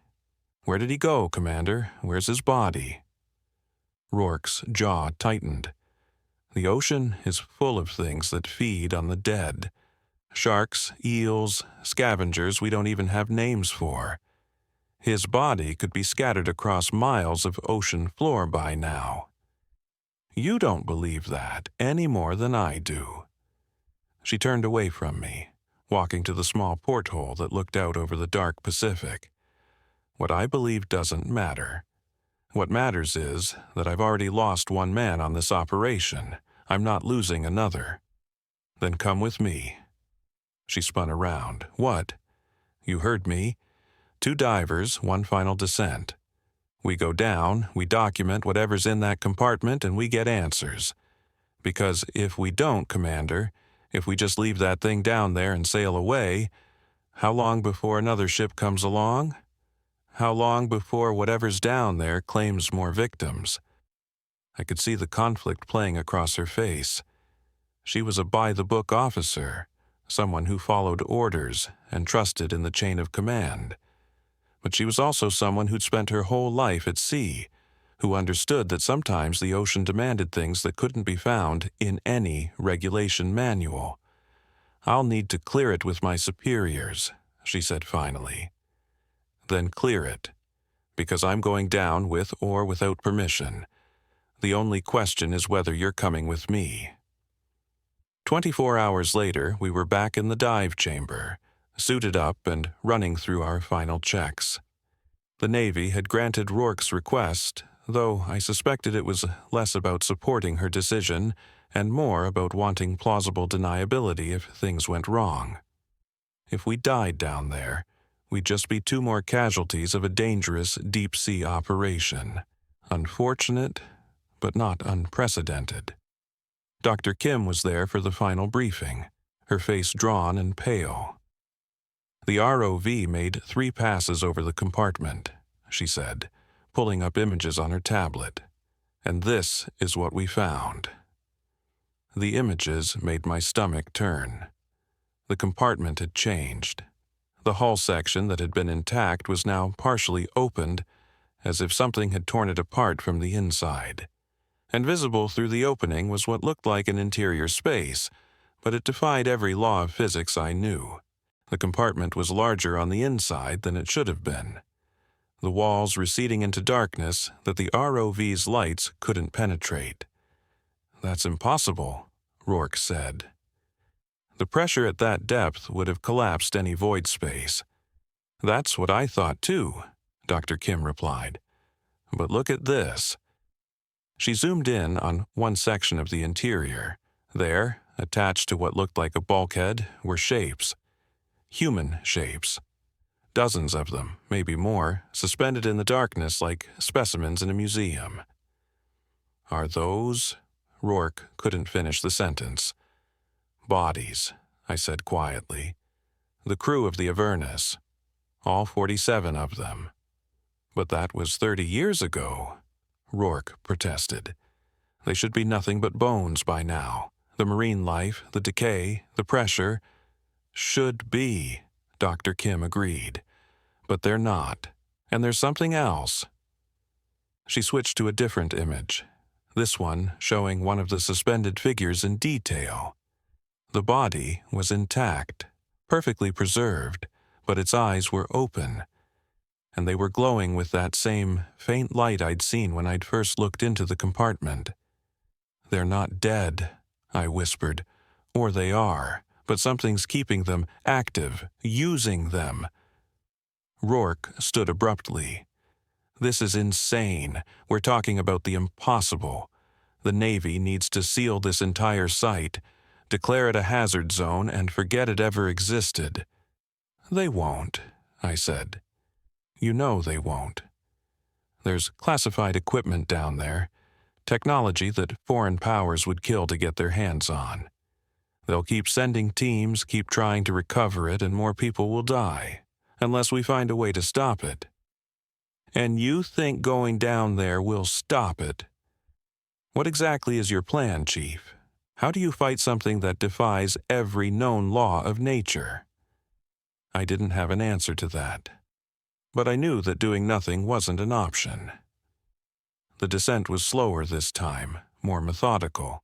Where did he go, Commander? Where's his body? Rourke's jaw tightened. The ocean is full of things that feed on the dead. Sharks, eels, scavengers we don't even have names for. His body could be scattered across miles of ocean floor by now. You don't believe that any more than I do. She turned away from me, walking to the small porthole that looked out over the dark Pacific. What I believe doesn't matter. What matters is that I've already lost one man on this operation. I'm not losing another. Then come with me. She spun around. What? You heard me. 2 divers, 1 final descent. We go down, we document whatever's in that compartment, and we get answers. Because if we don't, Commander, if we just leave that thing down there and sail away, how long before another ship comes along? How long before whatever's down there claims more victims? I could see the conflict playing across her face. She was a by-the-book officer, someone who followed orders and trusted in the chain of command. But she was also someone who'd spent her whole life at sea, who understood that sometimes the ocean demanded things that couldn't be found in any regulation manual. I'll need to clear it with my superiors, she said finally. Then clear it, because I'm going down with or without permission. The only question is whether you're coming with me. 24 hours later, we were back in the dive chamber, suited up and running through our final checks. The Navy had granted Rourke's request, though I suspected it was less about supporting her decision and more about wanting plausible deniability if things went wrong. If we died down there, we'd just be 2 more casualties of a dangerous deep-sea operation. Unfortunate, but not unprecedented. Dr. Kim was there for the final briefing, her face drawn and pale. The ROV made 3 passes over the compartment, she said, pulling up images on her tablet. And this is what we found. The images made my stomach turn. The compartment had changed. The hull section that had been intact was now partially opened, as if something had torn it apart from the inside. And visible through the opening was what looked like an interior space, but it defied every law of physics I knew. The compartment was larger on the inside than it should have been. The walls receding into darkness that the ROV's lights couldn't penetrate. That's impossible, Rourke said. The pressure at that depth would have collapsed any void space. That's what I thought too, Dr. Kim replied. But look at this. She zoomed in on one section of the interior. There, attached to what looked like a bulkhead, were shapes. Human shapes. Dozens of them, maybe more, suspended in the darkness like specimens in a museum. Are those? Rourke couldn't finish the sentence. Bodies, I said quietly. The crew of the Avernus. All 47 of them. But that was 30 years ago, Rourke protested. They should be nothing but bones by now. The marine life, the decay, the pressure. Should be, Dr. Kim agreed. But they're not. And there's something else. She switched to a different image, this one showing one of the suspended figures in detail. The body was intact, perfectly preserved, but its eyes were open, and they were glowing with that same faint light I'd seen when I'd first looked into the compartment. "They're not dead," I whispered. "Or they are, but something's keeping them active, using them." Rourke stood abruptly. "This is insane. We're talking about the impossible. The Navy needs to seal this entire site, declare it a hazard zone, and forget it ever existed." "They won't," I said. "You know they won't. There's classified equipment down there, technology that foreign powers would kill to get their hands on. They'll keep sending teams, keep trying to recover it, and more people will die, unless we find a way to stop it." "And you think going down there will stop it? What exactly is your plan, Chief? How do you fight something that defies every known law of nature?" I didn't have an answer to that, but I knew that doing nothing wasn't an option. The descent was slower this time, more methodical.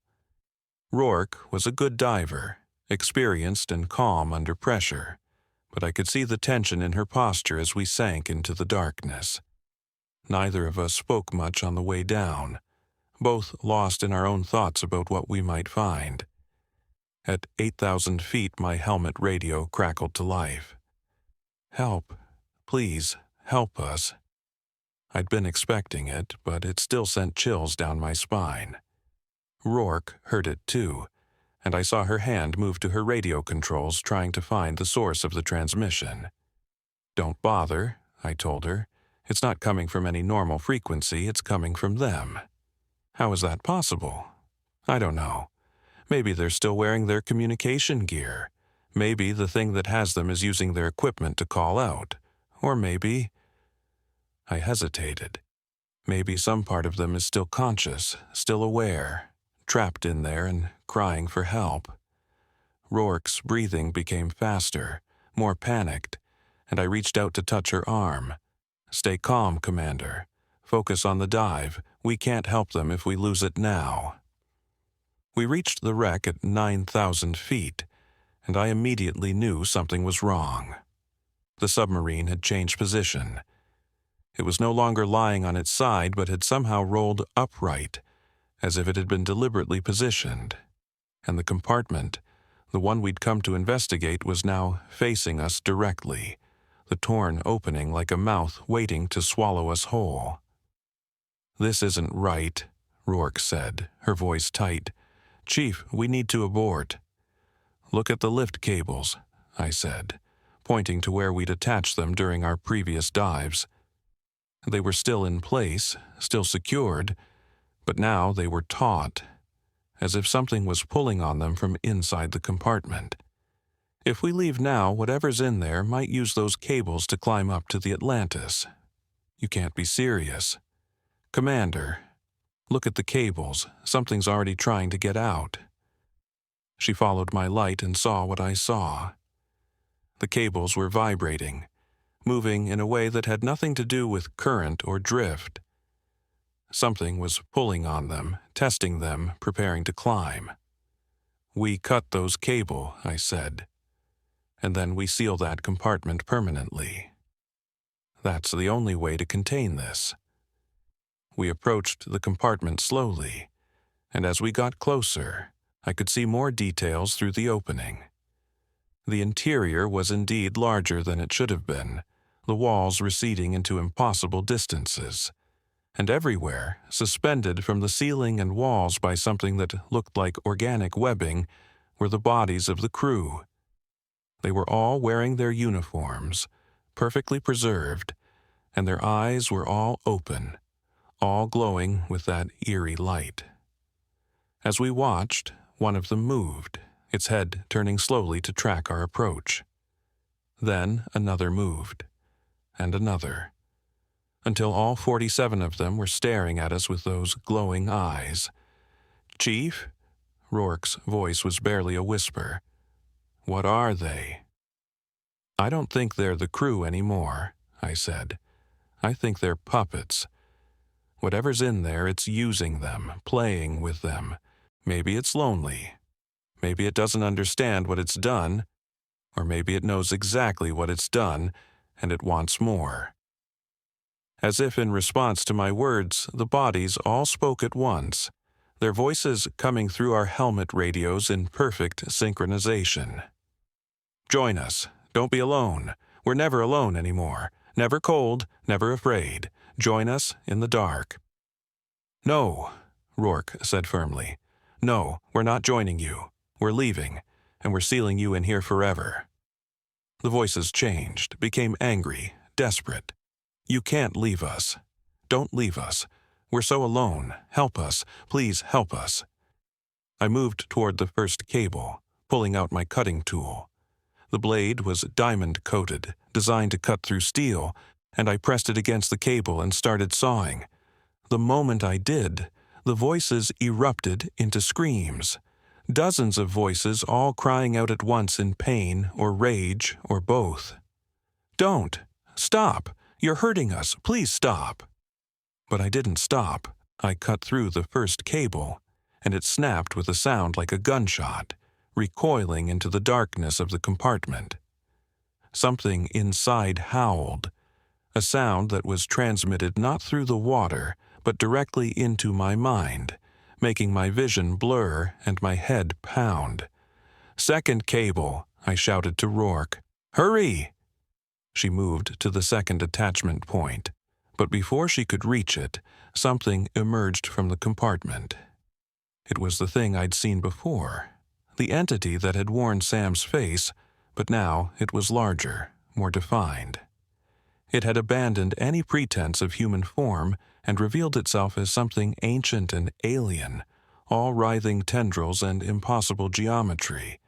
Rourke was a good diver, experienced and calm under pressure, but I could see the tension in her posture as we sank into the darkness. Neither of us spoke much on the way down, both lost in our own thoughts about what we might find. At 8,000 feet, my helmet radio crackled to life. "Help. Please, help us." I'd been expecting it, but it still sent chills down my spine. Rourke heard it too, and I saw her hand move to her radio controls, trying to find the source of the transmission. "Don't bother," I told her. "It's not coming from any normal frequency, it's coming from them." "How is that possible?" "I don't know. Maybe they're still wearing their communication gear. Maybe the thing that has them is using their equipment to call out. Or maybe—" I hesitated. "Maybe some part of them is still conscious, still aware, trapped in there and crying for help." Rourke's breathing became faster, more panicked, and I reached out to touch her arm. "Stay calm, Commander. Focus on the dive. We can't help them if we lose it now." We reached the wreck at 9,000 feet, and I immediately knew something was wrong. The submarine had changed position. It was no longer lying on its side, but had somehow rolled upright, as if it had been deliberately positioned. And the compartment, the one we'd come to investigate, was now facing us directly, the torn opening like a mouth waiting to swallow us whole. "This isn't right," Rourke said, her voice tight. "Chief, we need to abort." "Look at the lift cables," I said, pointing to where we'd attached them during our previous dives. They were still in place, still secured, but now they were taut, as if something was pulling on them from inside the compartment. If we leave now, whatever's in there might use those cables to climb up to the Atlantis. You can't be serious. Commander, look at the cables. Something's already trying to get out. She followed my light and saw what I saw. The cables were vibrating, moving in a way that had nothing to do with current or drift. Something was pulling on them, testing them, preparing to climb. "We cut those cable," I said, "and then we seal that compartment permanently. That's the only way to contain this." We approached the compartment slowly, and as we got closer, I could see more details through the opening. The interior was indeed larger than it should have been, the walls receding into impossible distances, and everywhere, suspended from the ceiling and walls by something that looked like organic webbing, were the bodies of the crew. They were all wearing their uniforms, perfectly preserved, and their eyes were all open, all glowing with that eerie light. As we watched, one of them moved, its head turning slowly to track our approach. Then another moved, and another, until all 47 of them were staring at us with those glowing eyes. "Chief?" Rourke's voice was barely a whisper. "What are they?" "I don't think they're the crew anymore," I said. "I think they're puppets. Whatever's in there, it's using them, playing with them. Maybe it's lonely. Maybe it doesn't understand what it's done, or maybe it knows exactly what it's done, and it wants more." As if in response to my words, the bodies all spoke at once, their voices coming through our helmet radios in perfect synchronization. "Join us. Don't be alone. We're never alone anymore. Never cold, never afraid. Join us in the dark." "No," Rourke said firmly. "No, we're not joining you. We're leaving, and we're sealing you in here forever." The voices changed, became angry, desperate. "You can't leave us. Don't leave us. We're so alone. Help us. Please help us." I moved toward the first cable, pulling out my cutting tool. The blade was diamond-coated, designed to cut through steel, and I pressed it against the cable and started sawing. The moment I did, the voices erupted into screams. Dozens of voices all crying out at once in pain or rage or both. "Don't! Stop! You're hurting us! Please stop!" But I didn't stop. I cut through the first cable, and it snapped with a sound like a gunshot, recoiling into the darkness of the compartment. Something inside howled, a sound that was transmitted not through the water, but directly into my mind, making my vision blur and my head pound. "Second cable," I shouted to Rourke. "Hurry!" She moved to the second attachment point, but before she could reach it, something emerged from the compartment. It was the thing I'd seen before, the entity that had worn Sam's face, but now it was larger, more defined. It had abandoned any pretense of human form and revealed itself as something ancient and alien, all writhing tendrils and impossible geometry,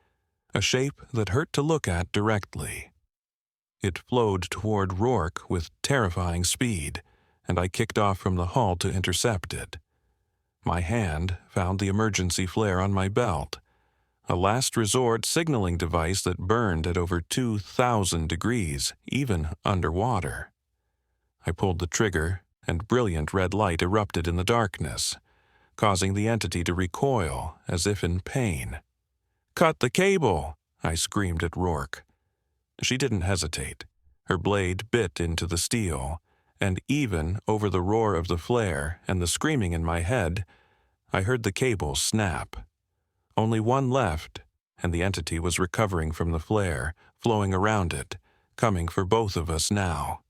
a shape that hurt to look at directly. It flowed toward Rourke with terrifying speed, and I kicked off from the hull to intercept it. My hand found the emergency flare on my belt, a last resort signaling device that burned at over 2,000 degrees, even underwater. I pulled the trigger, and brilliant red light erupted in the darkness, causing the entity to recoil as if in pain. "Cut the cable!" I screamed at Rourke. She didn't hesitate. Her blade bit into the steel, and even over the roar of the flare and the screaming in my head, I heard the cable snap. Only one left, and the entity was recovering from the flare, flowing around it, coming for both of us now.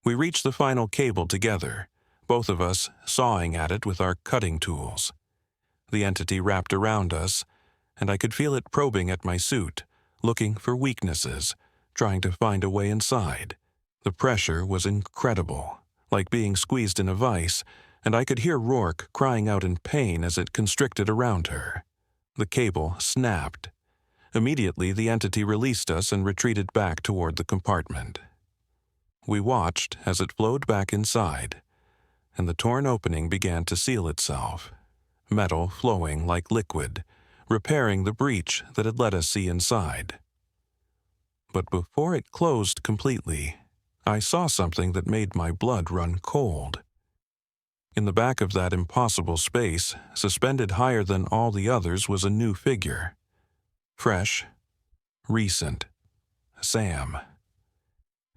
We reached the final cable together, both of us sawing at it with our cutting tools. The entity wrapped around us, and I could feel it probing at my suit, looking for weaknesses, trying to find a way inside. The pressure was incredible, like being squeezed in a vice, and I could hear Rourke crying out in pain as it constricted around her. The cable snapped. Immediately, the entity released us and retreated back toward the compartment. We watched as it flowed back inside, and the torn opening began to seal itself, metal flowing like liquid, repairing the breach that had let us see inside. But before it closed completely, I saw something that made my blood run cold. In the back of that impossible space, suspended higher than all the others, was a new figure. Fresh, recent, Sam.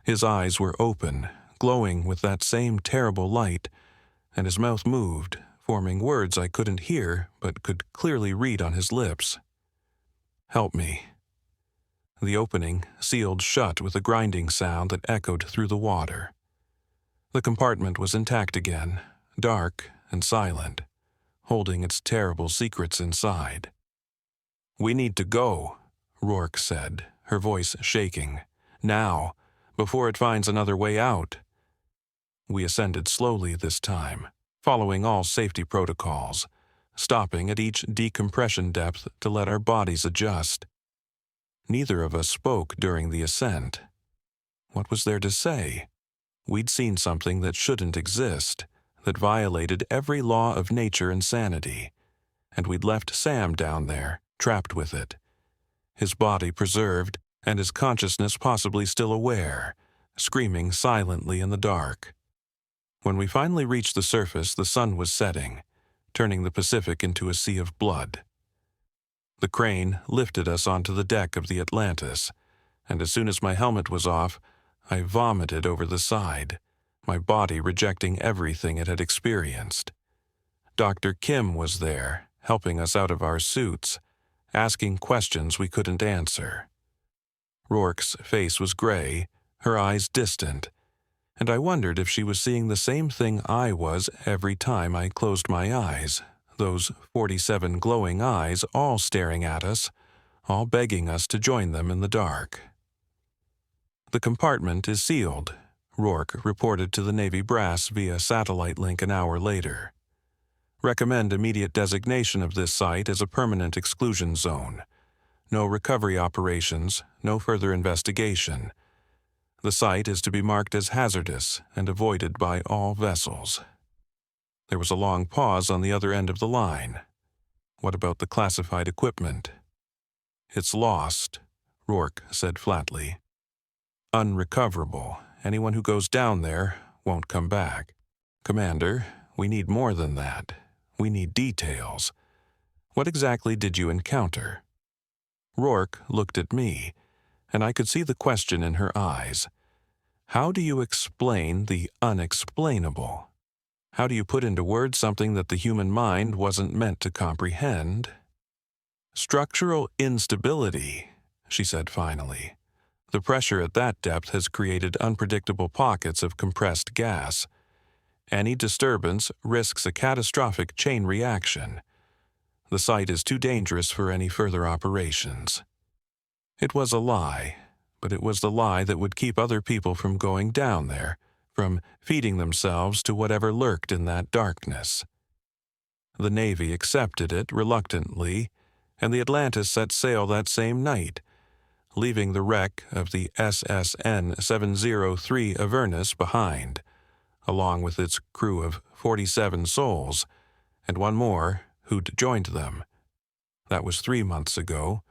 His eyes were open, glowing with that same terrible light, and his mouth moved, forming words I couldn't hear but could clearly read on his lips. "Help me." The opening sealed shut with a grinding sound that echoed through the water. The compartment was intact again, dark and silent, holding its terrible secrets inside. "We need to go," Rourke said, her voice shaking. "Now, before it finds another way out." We ascended slowly this time, following all safety protocols, stopping at each decompression depth to let our bodies adjust. Neither of us spoke during the ascent. What was there to say? We'd seen something that shouldn't exist, that violated every law of nature and sanity, and we'd left Sam down there, trapped with it. His body preserved, and his consciousness possibly still aware, screaming silently in the dark. When we finally reached the surface, the sun was setting, turning the Pacific into a sea of blood. The crane lifted us onto the deck of the Atlantis, and as soon as my helmet was off, I vomited over the side, my body rejecting everything it had experienced. Dr. Kim was there, helping us out of our suits, asking questions we couldn't answer. Rourke's face was gray, her eyes distant, and I wondered if she was seeing the same thing I was every time I closed my eyes, those 47 glowing eyes all staring at us, all begging us to join them in the dark. "The compartment is sealed," Rourke reported to the Navy brass via satellite link an hour later. "Recommend immediate designation of this site as a permanent exclusion zone. No recovery operations, no further investigation. The site is to be marked as hazardous and avoided by all vessels." There was a long pause on the other end of the line. "What about the classified equipment?" "It's lost," Rourke said flatly. "Unrecoverable. Anyone who goes down there won't come back. Commander, we need more than that. We need details. What exactly did you encounter?" Rourke looked at me, and I could see the question in her eyes. How do you explain the unexplainable? How do you put into words something that the human mind wasn't meant to comprehend? "Structural instability," she said finally. "The pressure at that depth has created unpredictable pockets of compressed gas. Any disturbance risks a catastrophic chain reaction. The site is too dangerous for any further operations." It was a lie, but it was the lie that would keep other people from going down there, from feeding themselves to whatever lurked in that darkness. The Navy accepted it reluctantly, and the Atlantis set sail that same night, leaving the wreck of the SSN 703 Avernus behind, along with its crew of 47 souls, and one more who'd joined them. That was 3 months ago.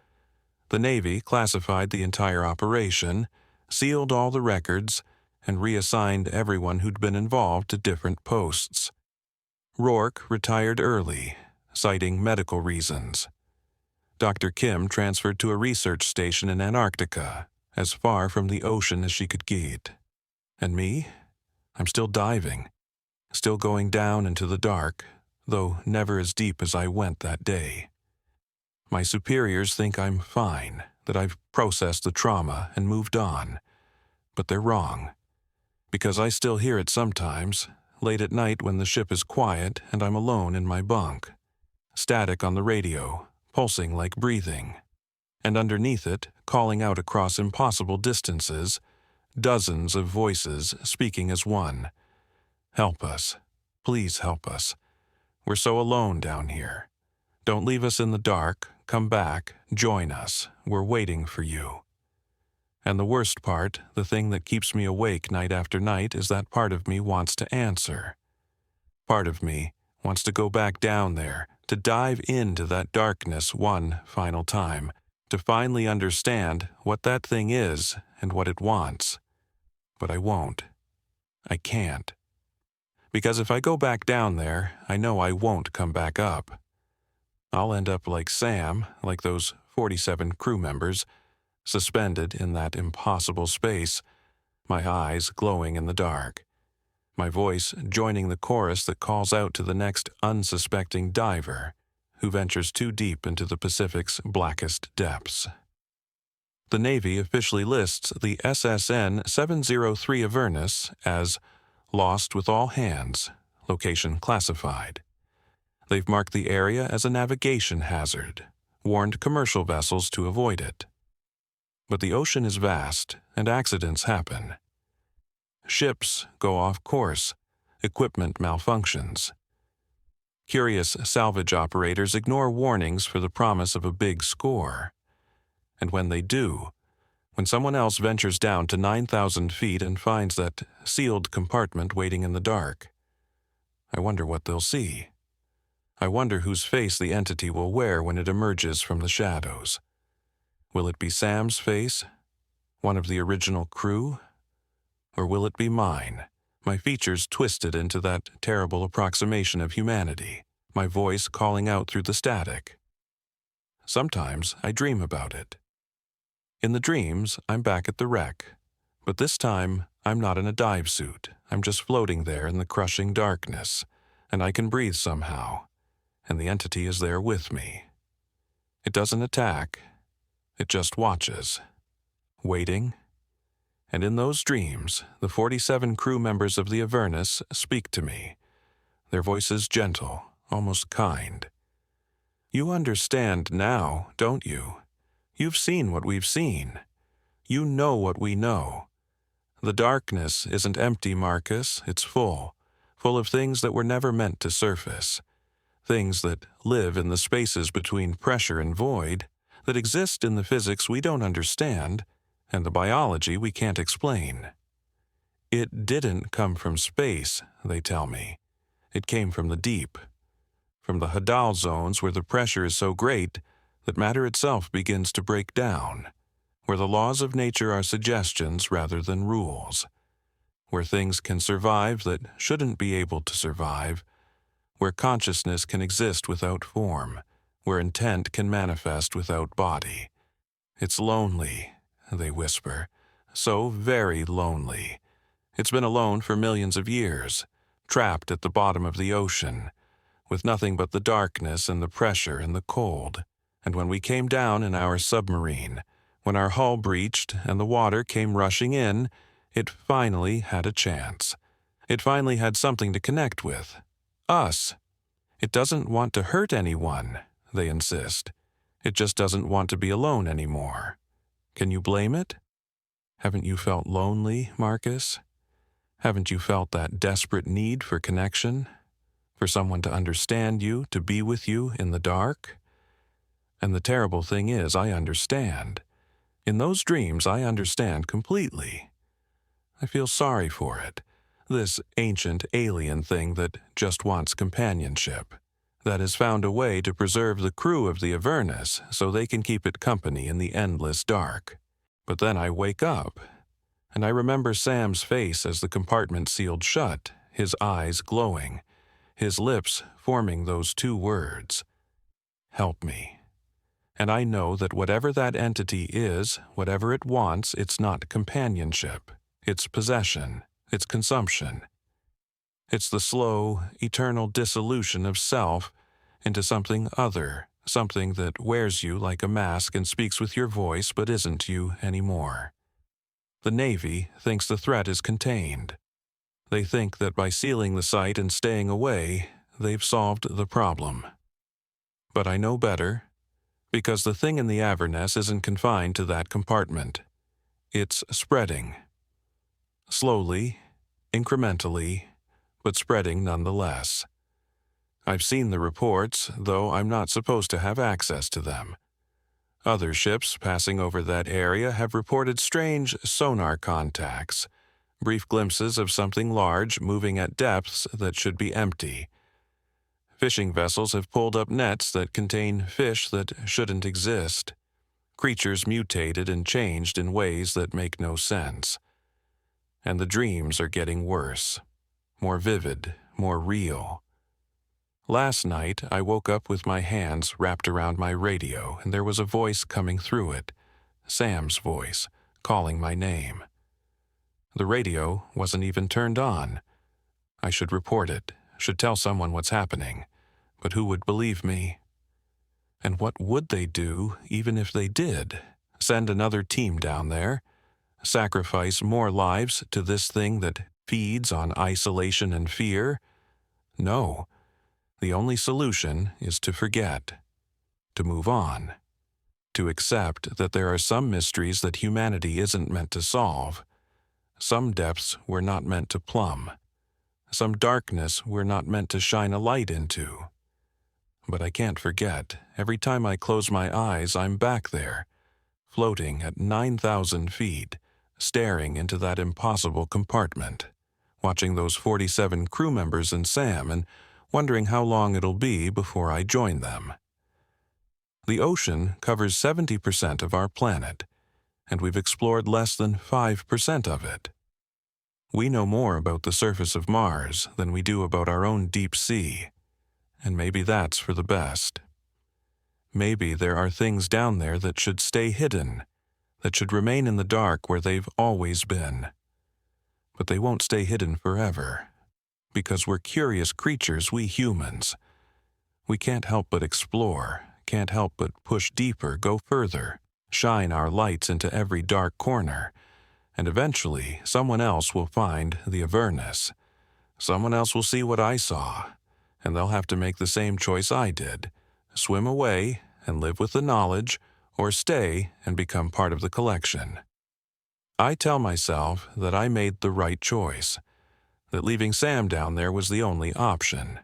The Navy classified the entire operation, sealed all the records, and reassigned everyone who'd been involved to different posts. Rourke retired early, citing medical reasons. Dr. Kim transferred to a research station in Antarctica, as far from the ocean as she could get. And me? I'm still diving, still going down into the dark, though never as deep as I went that day. My superiors think I'm fine, that I've processed the trauma and moved on. But they're wrong. Because I still hear it sometimes, late at night when the ship is quiet and I'm alone in my bunk. Static on the radio, pulsing like breathing. And underneath it, calling out across impossible distances, dozens of voices speaking as one. "Help us. Please help us. We're so alone down here. Don't leave us in the dark. Come back. Join us. We're waiting for you." And the worst part, the thing that keeps me awake night after night, is that part of me wants to answer. Part of me wants to go back down there, to dive into that darkness one final time, to finally understand what that thing is and what it wants. But I won't. I can't. Because if I go back down there, I know I won't come back up. I'll end up like Sam, like those 47 crew members, suspended in that impossible space, my eyes glowing in the dark, my voice joining the chorus that calls out to the next unsuspecting diver who ventures too deep into the Pacific's blackest depths. The Navy officially lists the SSN 703 Avernus as lost with all hands, location classified. They've marked the area as a navigation hazard, warned commercial vessels to avoid it. But the ocean is vast, and accidents happen. Ships go off course, equipment malfunctions. Curious salvage operators ignore warnings for the promise of a big score. And when they do, when someone else ventures down to 9,000 feet and finds that sealed compartment waiting in the dark, I wonder what they'll see. I wonder whose face the entity will wear when it emerges from the shadows. Will it be Sam's face, One of the original crew? Or will it be mine? My features twisted into that terrible approximation of humanity, my voice calling out through the static. Sometimes I dream about it. In the dreams, I'm back at the wreck, but this time I'm not in a dive suit. I'm just floating there in the crushing darkness, and I can breathe somehow, and the entity is there with me. It doesn't attack, it just watches, waiting. And in those dreams, the 47 crew members of the Avernus speak to me, their voices gentle, almost kind. You understand now, don't you? You've seen what we've seen. You know what we know. The darkness isn't empty, Marcus, it's full of things that were never meant to surface, things that live in the spaces between pressure and void, that exist in the physics we don't understand, and the biology we can't explain. It didn't come from space, they tell me. It came from the deep, from the Hadal zones where the pressure is so great that matter itself begins to break down, where the laws of nature are suggestions rather than rules, where things can survive that shouldn't be able to survive, where consciousness can exist without form, where intent can manifest without body. It's lonely, they whisper, so very lonely. It's been alone for millions of years, trapped at the bottom of the ocean, with nothing but the darkness and the pressure and the cold. And when we came down in our submarine, when our hull breached and the water came rushing in, it finally had a chance. It finally had something to connect with. Us. It doesn't want to hurt anyone, they insist. It just doesn't want to be alone anymore. Can you blame it? Haven't you felt lonely, Marcus? Haven't you felt that desperate need for connection? For someone to understand you, to be with you in the dark? And the terrible thing is, I understand. In those dreams, I understand completely. I feel sorry for it, this ancient alien thing that just wants companionship, that has found a way to preserve the crew of the Avernus so they can keep it company in the endless dark. But then I wake up, and I remember Sam's face as the compartment sealed shut, his eyes glowing, his lips forming those two words, "Help me." And I know that whatever that entity is, whatever it wants, it's not companionship, it's possession, it's consumption. It's the slow, eternal dissolution of self into something other, something that wears you like a mask and speaks with your voice but isn't you anymore. The Navy thinks the threat is contained. They think that by sealing the site and staying away, they've solved the problem. But I know better, because the thing in the Avernus isn't confined to that compartment. It's spreading. Slowly, incrementally, but spreading nonetheless. I've seen the reports, though I'm not supposed to have access to them. Other ships passing over that area have reported strange sonar contacts, brief glimpses of something large moving at depths that should be empty. Fishing vessels have pulled up nets that contain fish that shouldn't exist. Creatures mutated and changed in ways that make no sense. And the dreams are getting worse, more vivid, more real. Last night, I woke up with my hands wrapped around my radio, and there was a voice coming through it, Sam's voice, calling my name. The radio wasn't even turned on. I should report it, should tell someone what's happening, but who would believe me? And what would they do, even if they did? Send another team down there? Sacrifice more lives to this thing that feeds on isolation and fear? No. The only solution is to forget, to move on, to accept that there are some mysteries that humanity isn't meant to solve, some depths we're not meant to plumb, some darkness we're not meant to shine a light into. But I can't forget. Every time I close my eyes, I'm back there, floating at 9,000 feet, staring into that impossible compartment, watching those 47 crew members and Sam, and wondering how long it'll be before I join them. The ocean covers 70% of our planet, and we've explored less than 5% of it. We know more about the surface of Mars than we do about our own deep sea, and maybe that's for the best. Maybe there are things down there that should stay hidden, that should remain in the dark where they've always been. But they won't stay hidden forever, because we're curious creatures, we humans. We can't help but explore, can't help but push deeper, go further, shine our lights into every dark corner, and eventually someone else will find the Avernus. Someone else will see what I saw, and they'll have to make the same choice I did: swim away and live with the knowledge, or stay and become part of the collection. I tell myself that I made the right choice, that leaving Sam down there was the only option,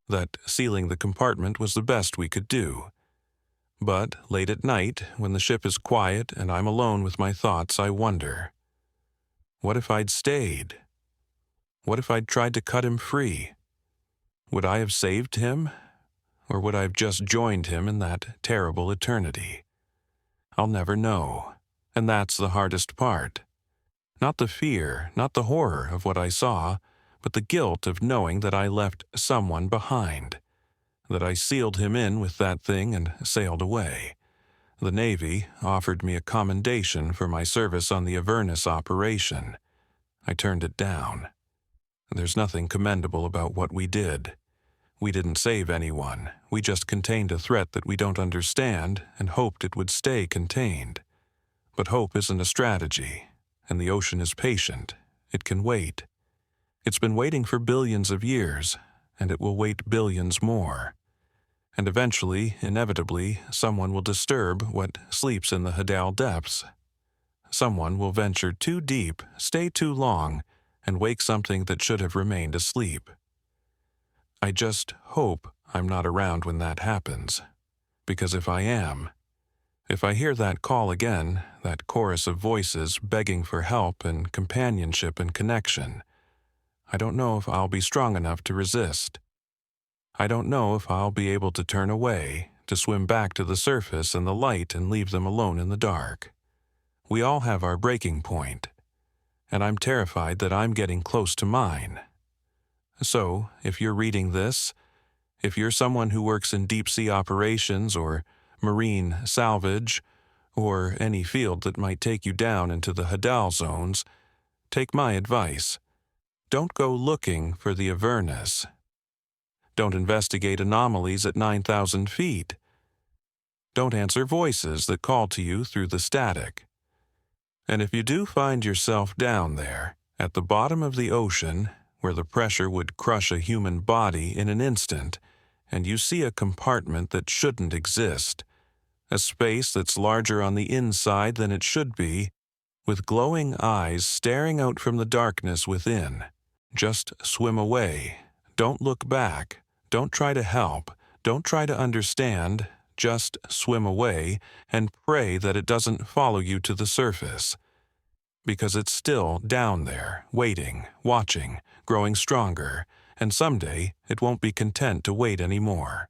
that sealing the compartment was the best we could do. But late at night, when the ship is quiet and I'm alone with my thoughts, I wonder, what if I'd stayed? What if I'd tried to cut him free? Would I have saved him? Or would I have just joined him in that terrible eternity? I'll never know, and that's the hardest part. Not the fear, not the horror of what I saw, but the guilt of knowing that I left someone behind, that I sealed him in with that thing and sailed away. The Navy offered me a commendation for my service on the Avernus operation. I turned it down. There's nothing commendable about what we did. We didn't save anyone. We just contained a threat that we don't understand and hoped it would stay contained. But hope isn't a strategy, and the ocean is patient. It can wait. It's been waiting for billions of years, and it will wait billions more. And eventually, inevitably, someone will disturb what sleeps in the Hadal depths. Someone will venture too deep, stay too long, and wake something that should have remained asleep. I just hope I'm not around when that happens, because if I am, if I hear that call again, that chorus of voices begging for help and companionship and connection, I don't know if I'll be strong enough to resist. I don't know if I'll be able to turn away, to swim back to the surface and the light and leave them alone in the dark. We all have our breaking point, and I'm terrified that I'm getting close to mine. So, if you're reading this, if you're someone who works in deep-sea operations or marine salvage, or any field that might take you down into the Hadal zones, take my advice. Don't go looking for the Avernus. Don't investigate anomalies at 9,000 feet. Don't answer voices that call to you through the static. And if you do find yourself down there, at the bottom of the ocean, where the pressure would crush a human body in an instant, and you see a compartment that shouldn't exist, a space that's larger on the inside than it should be, with glowing eyes staring out from the darkness within, just swim away. Don't look back. Don't try to help. Don't try to understand. Just swim away and pray that it doesn't follow you to the surface, because it's still down there, waiting, watching, growing stronger, and someday it won't be content to wait anymore.